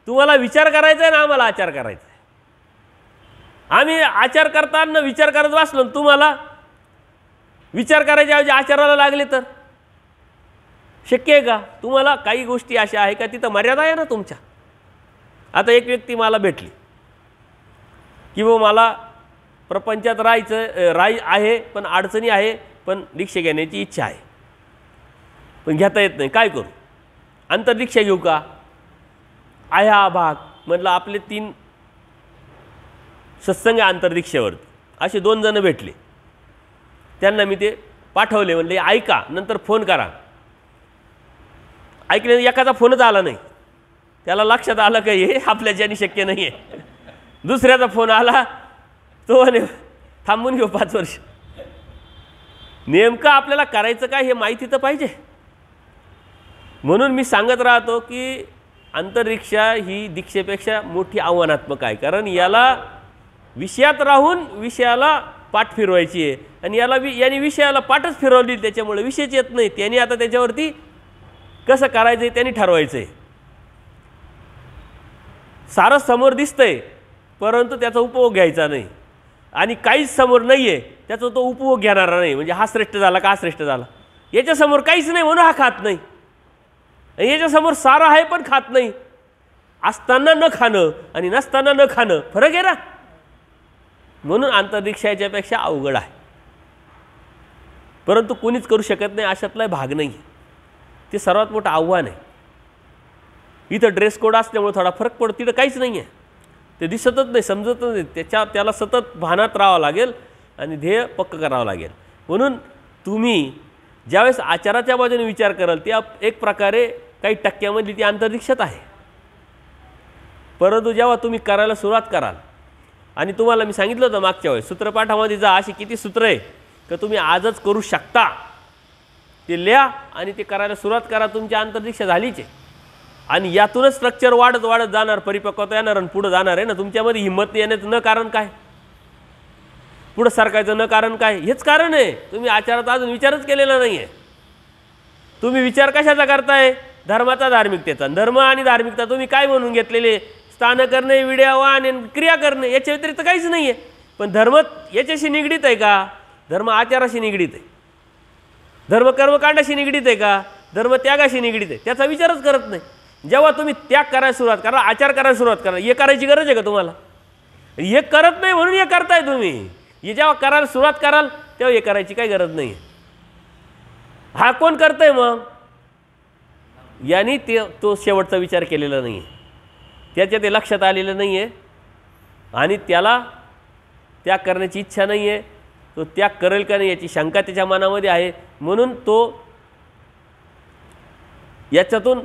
तुम्हाला विचार करायचा आहे ना, आम्हाला आचार करायचा आहे. आम्ही आचार करताना विचार करत बसलो, तुम्हाला विचार करायच्या ऐवजी आचाराला लागले तर शक्य आहे का? तुम्हाला काही गोष्टी अशा आहे का तिथं मर्यादा आहे ना तुमच्या. आता एक व्यक्ती मला भेटली की मला प्रपंचात राहायचं आहे, पण अडचणी आहे, पण दीक्षा घेण्याची इच्छा आहे, पण घेता येत नाही, काय करू? अंतर्दीक्षा घेऊ का? आहे हा भाग. म्हटलं आपले 3 सत्संग अंतर्दीक्षेवरती. असे 2 जण भेटले, त्यांना मी ते पाठवले. म्हणले ऐका, नंतर फोन करा. ऐकले, एकाचा फोनच आला नाही. त्याला लक्षात आलं का हे आपल्याच्याने शक्य नाही आहे. दुसऱ्याचा फोन आला, तो म्हणे थांबून घेऊ 5 वर्ष. नेमकं आपल्याला करायचं काय हे माहिती तर पाहिजे. म्हणून मी सांगत राहतो की अंतर्दीक्षा ही दीक्षेपेक्षा मोठी आव्हानात्मक आहे. कारण याला विषयात राहून विषयाला पाठ फिरवायची आहे, आणि याने विषयाला पाठच फिरवली, त्याच्यामुळे विषयच येत नाही. त्यांनी आता त्याच्यावरती कसं करायचं आहे त्यांनी ठरवायचं आहे. सारं समोर दिसतंय, परंतु त्याचा उपभोग घ्यायचा नाही, आणि काहीच समोर नाही आहे त्याचा तो उपभोग घेणारा नाही. म्हणजे हा श्रेष्ठ झाला का, हा श्रेष्ठ झाला, याच्यासमोर काहीच नाही म्हणून हा खात नाही. याच्यासमोर सारं आहे पण खात नाही. असताना न खाणं आणि नसताना न खाणं फरक आहे ना. म्हणून अंतर्दीक्षा याच्यापेक्षा अवघड आहे, परंतु कोणीच करू शकत नाही, अशातला भाग नाही. ते सर्वात मोठं आव्हान आहे. इथं ड्रेस कोड असल्यामुळे थोडा फरक पडतो, तिथं काहीच नाही आहे, ते दिसतच नाही, समजतच नाही. त्याला सतत भानात राहावं लागेल आणि ध्येय पक्क करावं लागेल. म्हणून तुम्ही ज्यावेळेस आचाराच्या बाजूने विचार कराल त्या एक प्रकारे काही टक्क्यामध्ये ती अंतर्दीक्षात आहे. परंतु जेव्हा तुम्ही करायला सुरुवात कराल, आणि तुम्हाला मी सांगितलं होतं मागच्या वेळेस सूत्रपाठामध्ये जा, अशी किती सूत्र आहे की तुम्ही आजच करू शकता, ते लिहा आणि ते करायला सुरुवात करा, तुमची अंतर्दीक्षा झालीच आहे. आणि यातूनच स्ट्रक्चर वाढत वाढत जाणार, परिपक्वता येणार आणि पुढे जाणार आहे ना. तुमच्यामध्ये हिंमत येण्याचं न कारण काय, पुढं सरकायचं न कारण काय, हेच कारण आहे. तुम्ही आचारात अजून विचारच केलेला नाही आहे. तुम्ही विचार कशाचा करताय, धर्माचा, धार्मिकतेचा. धर्म आणि धार्मिकता तुम्ही काय म्हणून घेतलेले, स्थान करणे, विड्यावान आणि क्रिया करणे, याच्या व्यतिरिक्त काहीच नाही आहे. पण धर्म याच्याशी निगडीत आहे का, धर्म आचाराशी निगडीत आहे. धर्म कर्मकांडाशी निगडीत आहे का, धर्म त्यागाशी निगडीत आहे, त्याचा विचारच करत नाही. जेव्हा तुम्ही त्याग करायला सुरुवात करा, आचार करायला सुरुवात करा, हे करायची गरज आहे का तुम्हाला, हे करत नाही म्हणून हे करताय तुम्ही. हे जेव्हा करायला सुरुवात कराल तेव्हा हे करायची काही गरज नाही. हा कोण करतंय मग, यांनी तो शेवटचा विचार केलेला नाही आहे, त्याच्या ते लक्षात आलेलं नाही आहे आणि त्याला त्याग करण्याची इच्छा नाही आहे. तो त्याग करेल का नाही याची शंका त्याच्या मनामध्ये आहे. म्हणून तो याच्यातून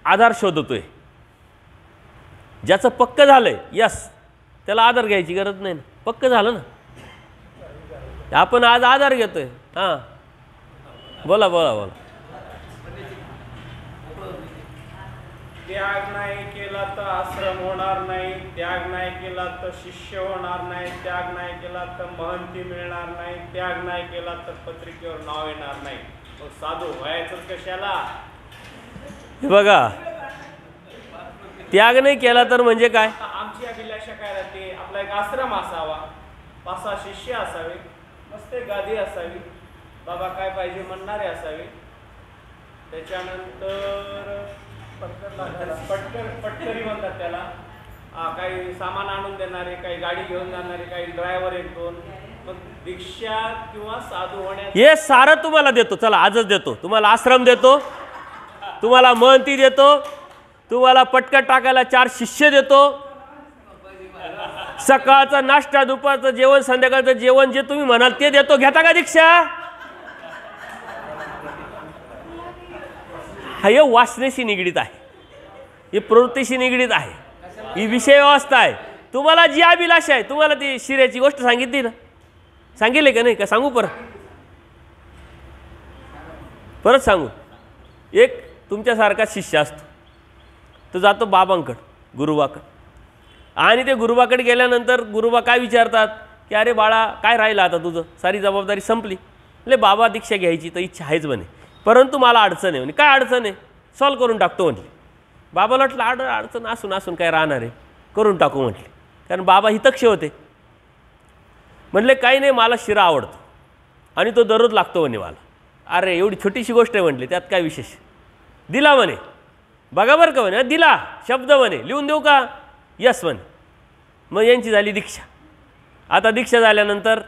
आधार शोधतोय. ज्याचं पक्क झालंय यस, त्याला आधार घ्यायची गरज नाही ना, पक्क झालं ना. आपण आज आधार घेतोय. हां बोला बोला बोला. त्याग नाही केला तर आश्रम होणार नाही, त्याग नाही केला तर शिष्य होणार नाही, त्याग नाही केला तर महंती मिळणार नाही, त्याग नाही केला तर पत्रिकेवर नाव येणार नाही. मग साधू व्हायचं कशाला. हे बघा, त्याग नाही केला तर म्हणजे काय, आमची अभिलाषा काय राहते, आपला एक आश्रम असावा, 5-6 शिष्य असावे, मस्त गादी असावी, बाबा काय पाहिजे म्हणणारे असावे, त्याच्यानंतर पटकरी म्हणतात त्याला, काही सामान आणून देणारे, काही गाडी घेऊन जाणारे, काही ड्रायव्हर 1-2. मग दीक्षा किंवा साधू होण्यात हे सारं तुम्हाला देतो. चला आजच देतो तुम्हाला, आश्रम देतो तुम्हाला, महंती देतो तुम्हाला, पटकन टाकायला 4 शिष्य देतो, सकाळचा नाश्ता, दुपारचं जेवण, संध्याकाळचं जेवण, जे तुम्ही म्हणाल ते देतो. घेता का दीक्षा. हे वासनेशी निगडीत आहे, हे प्रवृत्तीशी निगडीत आहे, ही विषय व्यवस्था आहे. तुम्हाला जी अभिलाषा आहे, तुम्हाला ती शिऱ्याची गोष्ट सांगितली ना, सांगितले का नाही, का सांगू परत सांगू. एक तुमच्यासारखा शिष्य असतो, तो जातो बाबांकडं, गुरुबाकडं, आणि ते गुरुबाकडे गेल्यानंतर गुरुबा काय विचारतात की अरे बाळा काय राहिलं आता तुझं, सारी जबाबदारी संपली. म्हणजे बाबा दीक्षा घ्यायची तर इच्छा आहेच म्हणे, परंतु मला अडचण आहे म्हणे. काय अडचण आहे, सॉल्व करून टाकतो म्हटले. बाबाला वाटलं अडचण असून असून काय राहणार आहे, करून टाकू म्हटले, कारण बाबा हितक्ष होते. म्हणले काही नाही, मला शिरा आवडतो आणि तो दररोज लागतो म्हणे मला. अरे एवढी छोटीशी गोष्ट आहे म्हटले, त्यात काय विशेष. दिला म्हणे, बघा बरं का म्हणे, दिला शब्द म्हणे, लिहून देऊ का, यस म्हणे. मग यांची झाली दीक्षा. आता दीक्षा झाल्यानंतर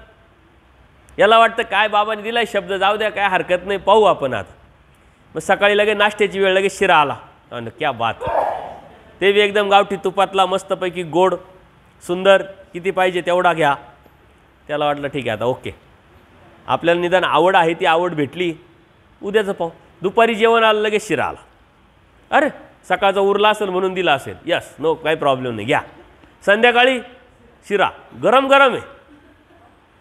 याला वाटतं काय बाबाने दिलाय शब्द, जाऊ द्या काय हरकत नाही, पाहू आपण आता. मग सकाळी लगेच नाश्त्याची वेळ, लगेच शिरा आला. आणि क्या बात, ते बी एकदम गावठी तुपातला, मस्तपैकी गोड सुंदर, किती पाहिजे तेवढा घ्या. त्याला वाटलं ठीक आहे आता ओके, आपल्याला निदान आवड आहे ती आवड भेटली, उद्याचं पाहू. दुपारी जेवण आलं, लगेच शिरा आला. अरे सकाळचा उरला असेल म्हणून दिला असेल, यस नो काही प्रॉब्लेम नाही, घ्या. संध्याकाळी शिरा गरम गरम आहे,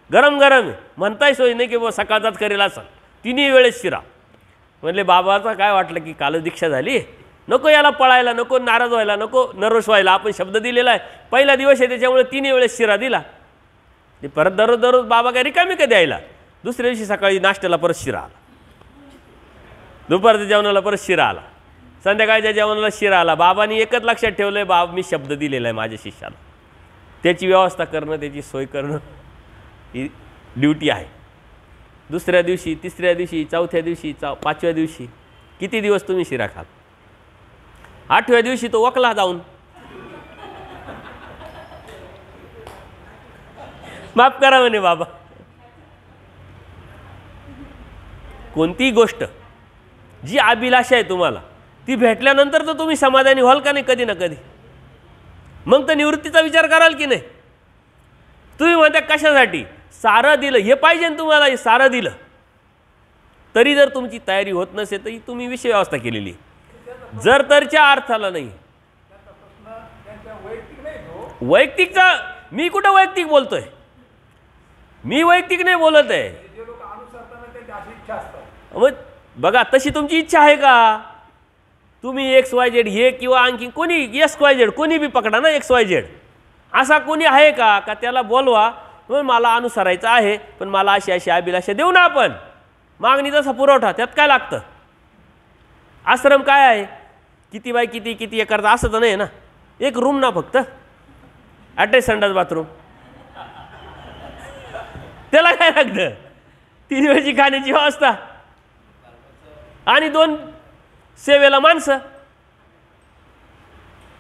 गरम गरम आहे, म्हणताय सोय नाही की बाबा सकाळचाच करेल असं, तिन्ही वेळेस शिरा. म्हणले बाबाचा काय वाटलं की कालच दीक्षा झाली, नको याला पळायला, नको नाराज व्हायला, नको नर्वस व्हायला, आपण शब्द दिलेला आहे, पहिला दिवस आहे त्याच्यामुळे 3 वेळेस शिरा दिला. ते परत दररोज बाबा काय रिकामी का द्यायला. दुसऱ्या दिवशी सकाळी नाश्त्याला परत शिरा आला, दुपारच्या जेवणाला परत शिरा आला, संध्याकाळच्या जेवणाला शिरा आला. बाबांनी एकच लक्षात ठेवलं आहे, मी शब्द दिलेला आहे माझ्या शिष्याला, त्याची व्यवस्था करणं, त्याची सोय करणं ही ड्युटी आहे. दुसऱ्या दिवशी, तिसऱ्या दिवशी, चौथ्या दिवशी, 5व्या दिवशी, किती दिवस तुम्ही शिरा खाल. 8व्या दिवशी तो वकला जाऊन, माफ करा म्हणे बाबा. कोणतीही गोष्ट जी अभिलाषा आहे तुम्हाला, ती भेटल्यानंतर तर तुम्ही समाधानी व्हाल का नाही, कधी ना कधी. मग तर निवृत्तीचा विचार कराल की नाही. तुम्ही म्हणता कशासाठी, सारं दिलं, हे पाहिजे ना तुम्हाला, हे सारं दिलं तरी जर तुमची तयारी होत नसेल तर तुम्ही विषय व्यवस्था केलेली. जर तरच्या अर्थाला नाही. वैयक्तिकचा मी कुठं वैयक्तिक बोलतोय, मी वैयक्तिक नाही बोलत आहे. मग बघा तशी तुमची इच्छा आहे का, तुम्ही XYZ हे किंवा आणखी कोणी XYZ कोणी बी पकडा ना, XYZ असा कोणी आहे का त्याला बोलवा, मग मला अनुसरायचं आहे पण मला अशी अशी अभिलाषा देऊ ना आपण, मागणी तसा पुरवठा, त्यात काय लागतं? आश्रम काय आहे, किती बाय किती किती एकरचा असं तर नाही ना, एक रूम ना फक्त, अटॅच संडास बाथरूम, त्याला काय लागतं? 3 वेळची खाण्याची व्यवस्था आणि 2 सेवेला माणसं,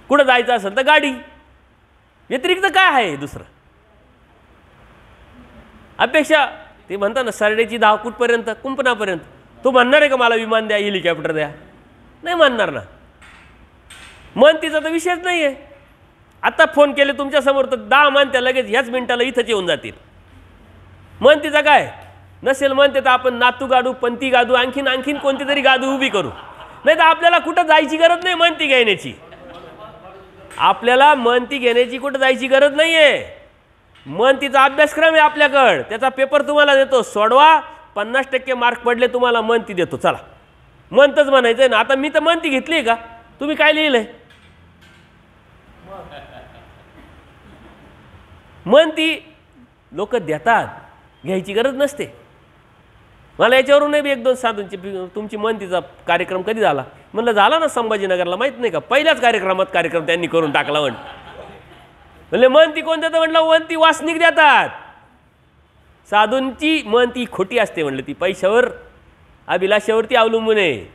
कुठं जायचं असेल तर गाडी, व्यतिरिक्त काय आहे दुसरं? अपेक्षा ते म्हणतात ना सरडेची धाव कुठपर्यंत, कुंपणापर्यंत. तो म्हणणार आहे का मला विमान द्या, हेलिकॉप्टर द्या? नाही म्हणणार ना. मन तिचा तर विषयच नाही आहे. आता फोन केले तुमच्यासमोर तर 10 मानत्या लगेच ह्याच मिनिटाला इथंच येऊन जातील. मन तिचा काय नसेल म्हणते तर आपण नातू गाडू, पंथी गाडू, आणखीन कोणती तरी गाडू उभी करू. नाही तर आपल्याला कुठं जायची गरज नाही मनती घेण्याची. आपल्याला मनती घेण्याची कुठं जायची गरज नाही आहे. मनतीचा अभ्यासक्रम आहे आपल्याकडं, त्याचा पेपर तुम्हाला देतो, सोडवा, 50% मार्क पडले तुम्हाला मनती देतो. चला मनतच म्हणायचं आहे ना. आता मी तर मनती घेतली का, तुम्ही काय लिहिलंय? मनती लोक देतात, घ्यायची गरज नसते. मला याच्यावरून नाही 1-2 साधूंची तुमची मनतीचा कार्यक्रम कधी झाला म्हणलं, झाला ना संभाजीनगरला, माहीत नाही का, पहिल्याच कार्यक्रमात कार्यक्रम त्यांनी करून टाकला. म्हणले मनती कोण देतं? म्हटलं मनती वासनिक देतात. साधूंची मनती खोटी असते म्हणलं, ती पैशावर अभिलाषावरती अवलंबून आहे.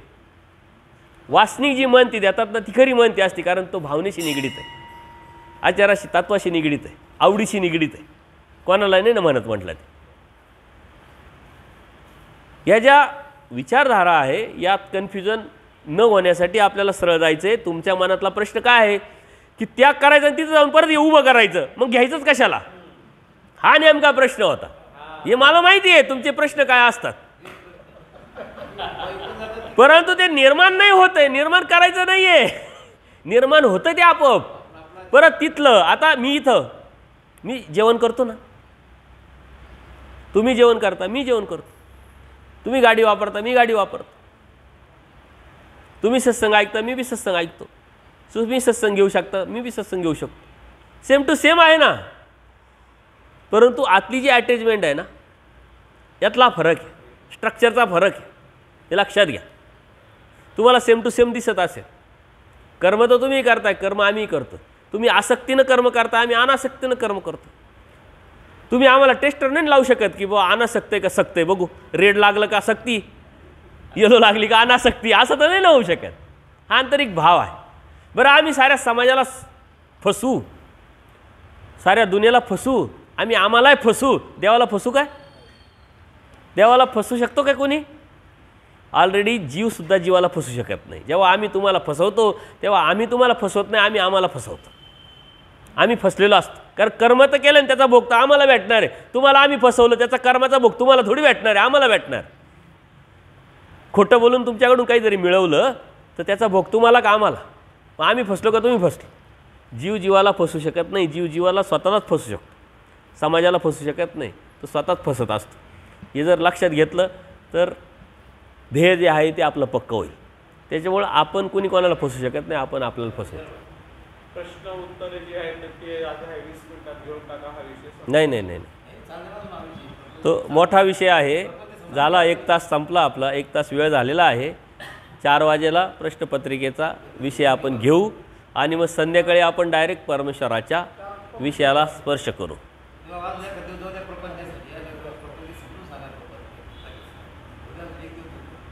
वासनिक जी मनती देतात ना ती खरी मनती असते, कारण तो भावनेशी निगडीत आहे, आचाराशी तत्वाशी निगडीत आहे, आवडीशी निगडीत आहे. कोणाला नाही ना म्हणत म्हटलं ते. या ज्या विचारधारा आहे यात कन्फ्युजन न होण्यासाठी आपल्याला सरळ जायचं आहे. तुमच्या मनातला प्रश्न काय आहे की त्याग करायचा आणि तिथं जाऊन परत उभं करायचं, मग घ्यायचंच कशाला? हा नेमका प्रश्न होता. हे मला माहिती आहे तुमचे प्रश्न काय असतात, परंतु ते निर्माण नाही होत आहे. निर्माण करायचं नाही आहे, निर्माण होतं ते आपोआप. परत तिथलं आता मी इथं मी जेवण करतो ना, तुम्ही जेवण करता, मी जेवण करतो. तुम्ही गाडी वापरता, मी गाडी वापरतो. तुम्ही सत्संग ऐकता, मी बी सत्संग ऐकतो. तुम्ही सत्संग घेऊ शकता, मी बी सत्संग घेऊ शकतो. सेम टू सेम आहे ना, परंतु आतली जी अटॅचमेंट आहे ना यातला फरक आहे, स्ट्रक्चरचा फरक आहे. हे लक्षात घ्या. तुम्हाला सेम टू सेम दिसत असेल, कर्म तर तुम्ही करताय, कर्म आम्ही करतो. तुम्ही आसक्तीनं कर्म करता, आम्ही अनासक्तीनं कर्म करतो. तुम्ही आम्हाला टेस्टर नाही लावू शकत की बुवा अनासक्त आहे का सक्त आहे, बघू रेड लागलं का सक्ती, येलो लागली का अनासक्ती, असं तर नाही लावू शकत. हा आंतरिक भाव आहे. बरं आम्ही साऱ्या समाजाला फसू, साऱ्या दुनियाला फसू, आम्ही आम्हालाही फसू, देवाला फसू काय? देवाला फसू शकतो काय कोणी? ऑलरेडी जीवसुद्धा जीवाला फसू शकत नाही. जेव्हा आम्ही तुम्हाला फसवतो तेव्हा आम्ही तुम्हाला फसवत नाही, आम्ही आम्हाला फसवतो. आम्ही फसलेलो असतो, कारण कर्म तर केलं आणि त्याचा भोग तर आम्हाला भेटणार आहे. तुम्हाला आम्ही फसवलं, त्याचा कर्माचा भोग तुम्हाला थोडी भेटणार आहे, आम्हाला भेटणार. खोटं बोलून तुमच्याकडून काहीतरी मिळवलं तर त्याचा भोग तुम्हाला का आम्हाला? मग आम्ही फसलो का तुम्ही फसलो? जीव जीवाला फसू शकत नाही. जीव जीवाला स्वतःलाच फसू शकतो, समाजाला फसू शकत नाही, तो स्वतःच फसत असतो. हे जर लक्षात घेतलं तर ध्येय जे आहे ते आपलं पक्कं होईल. त्याच्यामुळं आपण कोणी कोणाला फसू शकत नाही, आपण आपल्याला फसवतो. प्रश्न उत्तर जे आहेत ते आता 20 मिनिटात घेऊन टाका हा विषय. नाही नाही नाही, तो मोठा विषय आहे. झाला 1 तास संपला आपला, 1 तास वेळ झालेला आहे. 4 वाजेला प्रश्नपत्रिकेचा विषय आपण घेऊ आणि मग संध्याकाळी आपण डायरेक्ट परमेश्वराच्या विषयाला स्पर्श करू.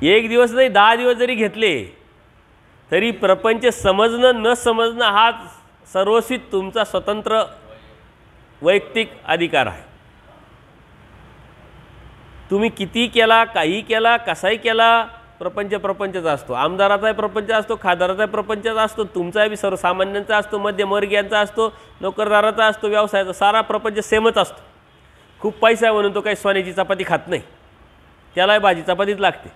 एक दिवस नाही, 10 दिवस जरी घेतले तरी प्रपंच समजणं न समजणं हा सर्वस्वी तुमचा स्वतंत्र वैयक्तिक अधिकार आहे. तुम्ही किती केला, काही केला, कसाही केला, प्रपंच प्रपंचचा असतो. आमदाराचाही प्रपंच असतो, खासदाराचाही प्रपंचचा असतो, तुमचाही बी सर्वसामान्यांचा असतो, मध्यमवर्गीयांचा असतो, नोकरदाराचा असतो, व्यवसायाचा, सारा प्रपंच सेमच असतो. खूप पैसा आहे म्हणून तो काही सोन्याची चपाती खात नाही, त्यालाही भाजी चपातीच लागते.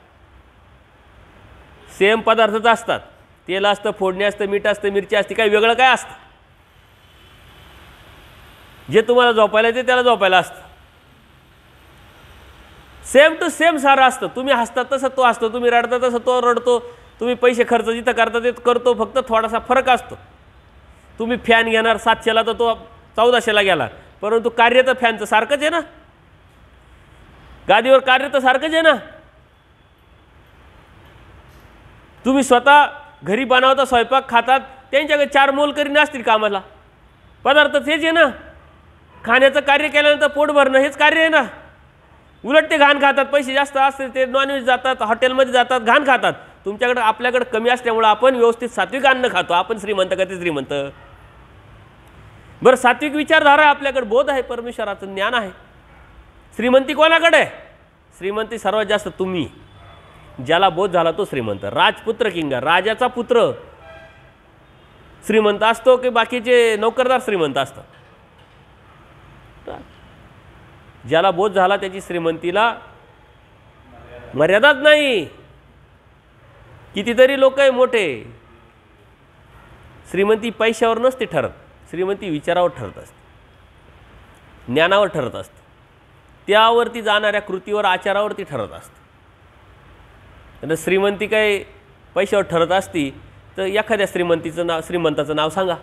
सेम पदार्थच असतात, तेल असतं, फोडणी असतं, मीठ असतं, मिरची असते, काही वेगळं काय असतं? जे तुम्हाला झोपायला येते त्याला झोपायला असतं. सेम टू सेम सारं असतं. तुम्ही हसता तसं तो हसतो, तुम्ही रडता तसं तो रडतो, तुम्ही पैसे खर्च जिथं करता ते करतो, फक्त थोडासा फरक असतो. तुम्ही फॅन घेणार 700ला तर तो 1400ला गेला, परंतु कार्य तर फॅनचं सारखंच आहे ना, गादीवर कार्य तर सारखंच आहे ना. तुम्ही स्वतः घरी बनवता, स्वयंपाक खातात, त्यांच्याकडे 4 मोलकरी नसतील कामाला, पदार्थ तेच आहे ना. खाण्याचं कार्य केल्यानंतर पोट भरणं हेच कार्य आहे ना. उलट ते घाण खातात, पैसे जास्त असते ते नॉनव्हेज जातात, हॉटेलमध्ये जातात, घाण खातात. तुमच्याकडे आपल्याकडे कमी असल्यामुळे आपण व्यवस्थित सात्विक अन्न खातो. आपण श्रीमंत का ते श्रीमंत? बरं, सात्विक विचारधारा आहे आपल्याकडे, बोध आहे, परमेश्वराचं ज्ञान आहे. श्रीमंती कोणाकडे आहे? श्रीमंती सर्वात जास्त तुम्ही. ज्याला बोध झाला तो श्रीमंत. राजपुत्र किंगा, राजाचा पुत्र श्रीमंत असतो की बाकीचे नोकरदार श्रीमंत असतात? ज्याला बोध झाला त्याची श्रीमंतीला मर्यादाच नाही. कितीतरी लोक आहे मोठे, श्रीमंती पैशावर नसते ठरत, श्रीमंती विचारावर ठरत असते, ज्ञानावर ठरत असते, त्यावरती जाणाऱ्या कृतीवर, आचारावरती ठरत असते. तर श्रीमंती काय पैशावर ठरत असती तर एखाद्या श्रीमंताचं नाव सांगा.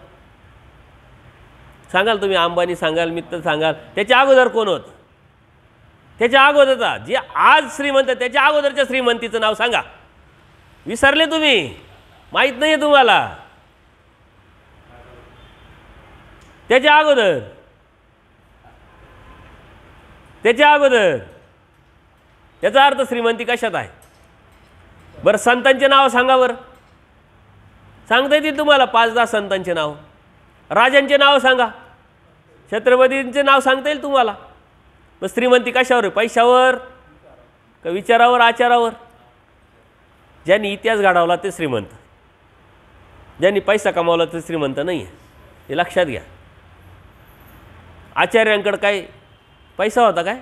सांगाल तुम्ही, अंबानी सांगाल, मित्तल सांगाल. त्याच्या अगोदर कोण होतं? त्याच्या अगोदरचा जे आज श्रीमंत, त्याच्या अगोदरच्या श्रीमंतीचं नाव सांगा. विसरले तुम्ही? माहीत नाही आहे तुम्हाला? त्याच्या अगोदर, त्याच्या अगोदर. याचा अर्थ श्रीमंती कशात आहे? बरं, संतांचे नाव सांगा. बरं, सांगता येतील तुम्हाला 5-10 संतांचे नाव. राजांचे नाव सांगा, छत्रपतींचे नाव सांगता येईल तुम्हाला. मग श्रीमंती कशावर आहे? पैशावर का विचारावर, आचारावर? ज्यांनी इतिहास घडवला ते श्रीमंत, ज्यांनी पैसा कमावला ते श्रीमंत नाही आहे, हे लक्षात घ्या. आचार्यांकडे काय पैसा होता काय?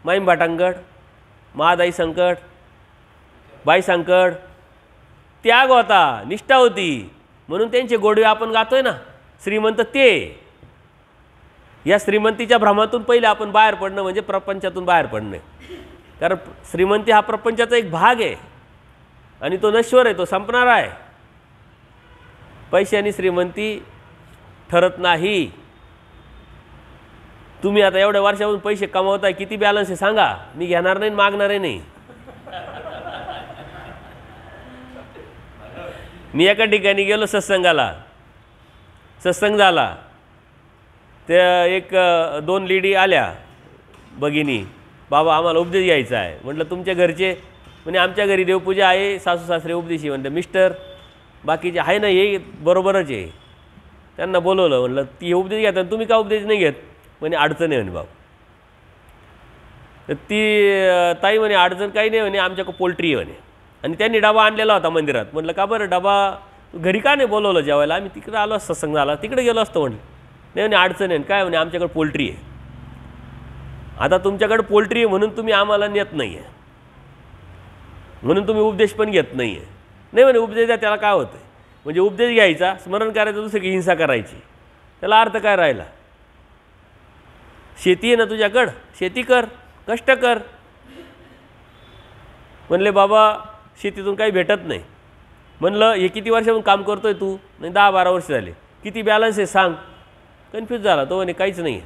माईम भाटांकड, महादाई संकट, बाई संकट, त्याग होता, निष्ठा होती, म्हणून त्यांचे गोडवे आपण गातोय ना. श्रीमंत ते. या श्रीमंतीच्या भ्रमातून पहिले आपण बाहेर पडणं म्हणजे प्रपंचातून बाहेर पडणं. कारण श्रीमंती हा प्रपंचाचा एक भाग आहे आणि तो नश्वर आहे, तो संपणार आहे. पैशाने श्रीमंती ठरत नाही. तुम्ही आता एवढ्या वर्षापासून पैसे कमावताय, किती बॅलन्स आहे सांगा? मी घेणार नाही, मागणारही नाही. मी एका ठिकाणी गेलो सत्संगाला, सत्संग झाला, त्या 1-2 लेडी आल्या, भगिनी, बाबा आम्हाला उपदेश घ्यायचा आहे. म्हटलं तुमच्या घरचे? म्हणजे आमच्या घरी देवपूजा आहे, सासू सासरे उपदेशी. म्हणते मिस्टर, बाकीचे आहे ना, हे बरोबरच आहे. त्यांना बोलवलं, म्हटलं ती उपदेश घ्या, तुम्ही का उपदेश नाही घेत? म्हणे अडचण आहे म्हणे बाबा. तर ती ताई म्हणे अडचण काही नाही म्हणे, आमच्याकडे पोल्ट्री आहे म्हणे. आणि त्यांनी डबा आणलेला होता मंदिरात. म्हटलं का बरं डबा घरी का नाही बोलवलं जेवायला? आम्ही तिकडे आलो, सत्संग झाला तिकडे गेलो असतो. म्हटलं नाही म्हणे अडचण आहे. काय म्हणे? आमच्याकडे पोल्ट्री आहे. आता तुमच्याकडे पोल्ट्री आहे म्हणून तुम्ही आम्हाला नेत नाही आहे, म्हणून तुम्ही उपदेश पण घेत नाही आहे. नाही म्हणे उपदेश द्या, त्याला काय होतं? म्हणजे उपदेश घ्यायचा, स्मरण करायचं, दुसरी हिंसा करायची, त्याला अर्थ काय राहिला? शेती आहे ना तुझ्याकडं, शेती कर, कष्ट कर. म्हणले बाबा शेतीतून काही भेटत नाही. म्हणलं हे किती वर्षापासून काम करतोय तू? नाही 10-12 वर्ष झाले. किती बॅलन्स आहे सांग? कन्फ्यूज झाला तो. म्हणे काहीच नाही.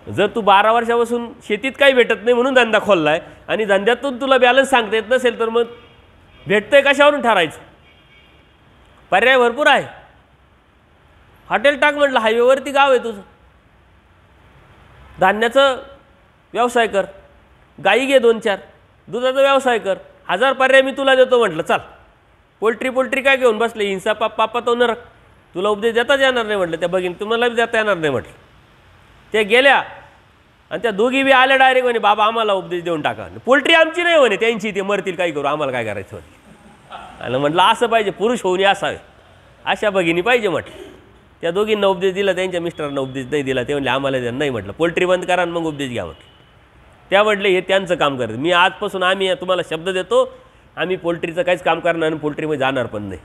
जर तू 12 वर्षापासून शेतीत काही भेटत नाही म्हणून धंदा खोलला आहे आणि धंद्यातून तुला बॅलन्स सांगता येत नसेल तर मग भेटतंय कशावरून ठरायचं? पर्याय भरपूर आहे. हॉटेल टाक म्हटलं, हायवेवरती गाव आहे तुझं, धान्याचं व्यवसाय कर, गाई घे 2-4, दुधाचा व्यवसाय कर, 1000 पर्याय मी तुला देतो. म्हटलं चाल. पोल्ट्री काय घेऊन बसले? हिंसा पापा तो नरक. तुला उपदेश देताच येणार नाही म्हटलं. त्या बघीन तुम्हाला बी देता येणार नाही म्हटलं. त्या गेल्या आणि त्या दोघी बी आल्या डायरेक्ट म्हणे बाबा आम्हाला उपदेश देऊन टाका. पोल्ट्री आमची नाही म्हणे, त्यांची, ते मरतील काही करू, आम्हाला काय करायचं म्हटलं. आणि म्हटलं असं पाहिजे, पुरुष होऊन असावे, अशा भगिनी पाहिजे म्हटलं. त्या दोघींना उपदेश दिला, त्यांच्या मिस्टरांना उपदेश नाही दिला. ते म्हणले आम्हाला नाही. म्हटलं पोल्ट्री बंद करा आणि मग उपदेश घ्या म्हटलं. त्या म्हटले हे त्यांचं काम करत, मी आजपासून आम्ही तुम्हाला शब्द देतो, आम्ही पोल्ट्रीचं काहीच काम करणार आणि पोल्ट्रीमध्ये जाणार पण नाही.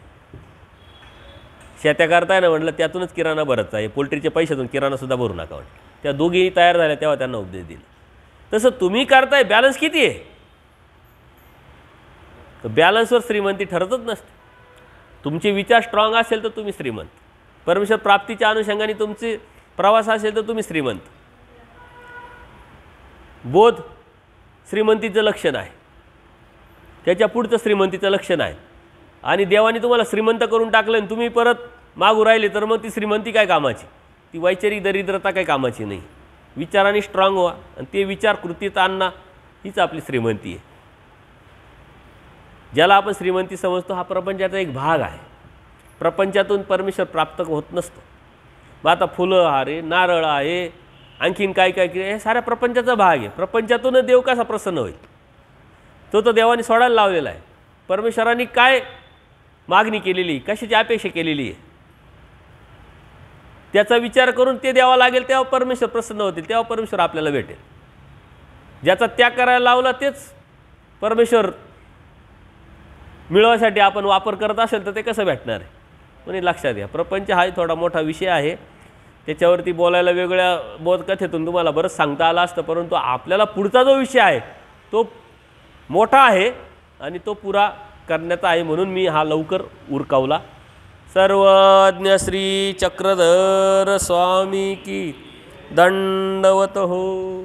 शेत्या करताय ना म्हटलं, त्यातूनच किराणा भरत आहे, पोल्ट्रीच्या पैशातून किराणासुद्धा भरू नका म्हटलं. त्या दोघी तयार झाल्या तेव्हा त्यांना उपदेश दिला. तसं तुम्ही करताय, बॅलन्स किती आहे? तर बॅलन्सवर श्रीमंती ठरतच नसते. तुमचे विचार स्ट्रॉंग असेल तर तुम्ही श्रीमंत, परमेश्वर प्राप्तीच्या अनुषंगाने तुमचे प्रवास असेल तर तुम्ही श्रीमंत. बोध श्रीमंतीचं लक्षण आहे, त्याच्या पुढचं श्रीमंतीचं लक्षण आहे. आणि देवाने तुम्हाला श्रीमंत करून टाकलं आणि तुम्ही परत मागू राहिले तर मग ती श्रीमंती काय कामाची, ती वैचारिक दरिद्रता काय कामाची नाही. विचाराने स्ट्रॉंग व्हा आणि ते विचार कृतीत आणणं हीच आपली श्रीमंती आहे. ज्याला आपण श्रीमंती समजतो हा प्रपंचाचा एक भाग आहे. प्रपंचातून परमेश्वर प्राप्त होत नसतो. मग आता फुलं हारे, नारळ आहे, आणखीन काय काय हे साऱ्या प्रपंचाचा भाग आहे. प्रपंचातूनच देव कसा प्रसन्न होईल, तो तर देवाने सोडायला लावलेला आहे. परमेश्वरांनी काय मागणी केलेली, कशाची अपेक्षा केलेली आहे, त्याचा विचार करून ते द्यावं लागेल. तेव्हा परमेश्वर प्रसन्न होतील, तेव्हा परमेश्वर आपल्याला भेटेल. ज्याचा त्याग करायला लावला तेच परमेश्वर मिळवायसाठी आपण वापर करत असेल तर ते कसं भेटणार आहे. कोणी लक्षात घ्या, प्रपंच हा थोडा मोठा विषय आहे. त्याच्यावरती बोलायला वेगळ्या बोधकथेतून तुम्हाला बरंच सांगता आलं असतं, परंतु आपल्याला पुढचा जो विषय आहे तो मोठा आहे आणि तो पुरा करण्याचा आहे, म्हणून मी हा लवकर उरकावला. सर्वज्ञ श्री चक्रधर स्वामी की दंडवत हो.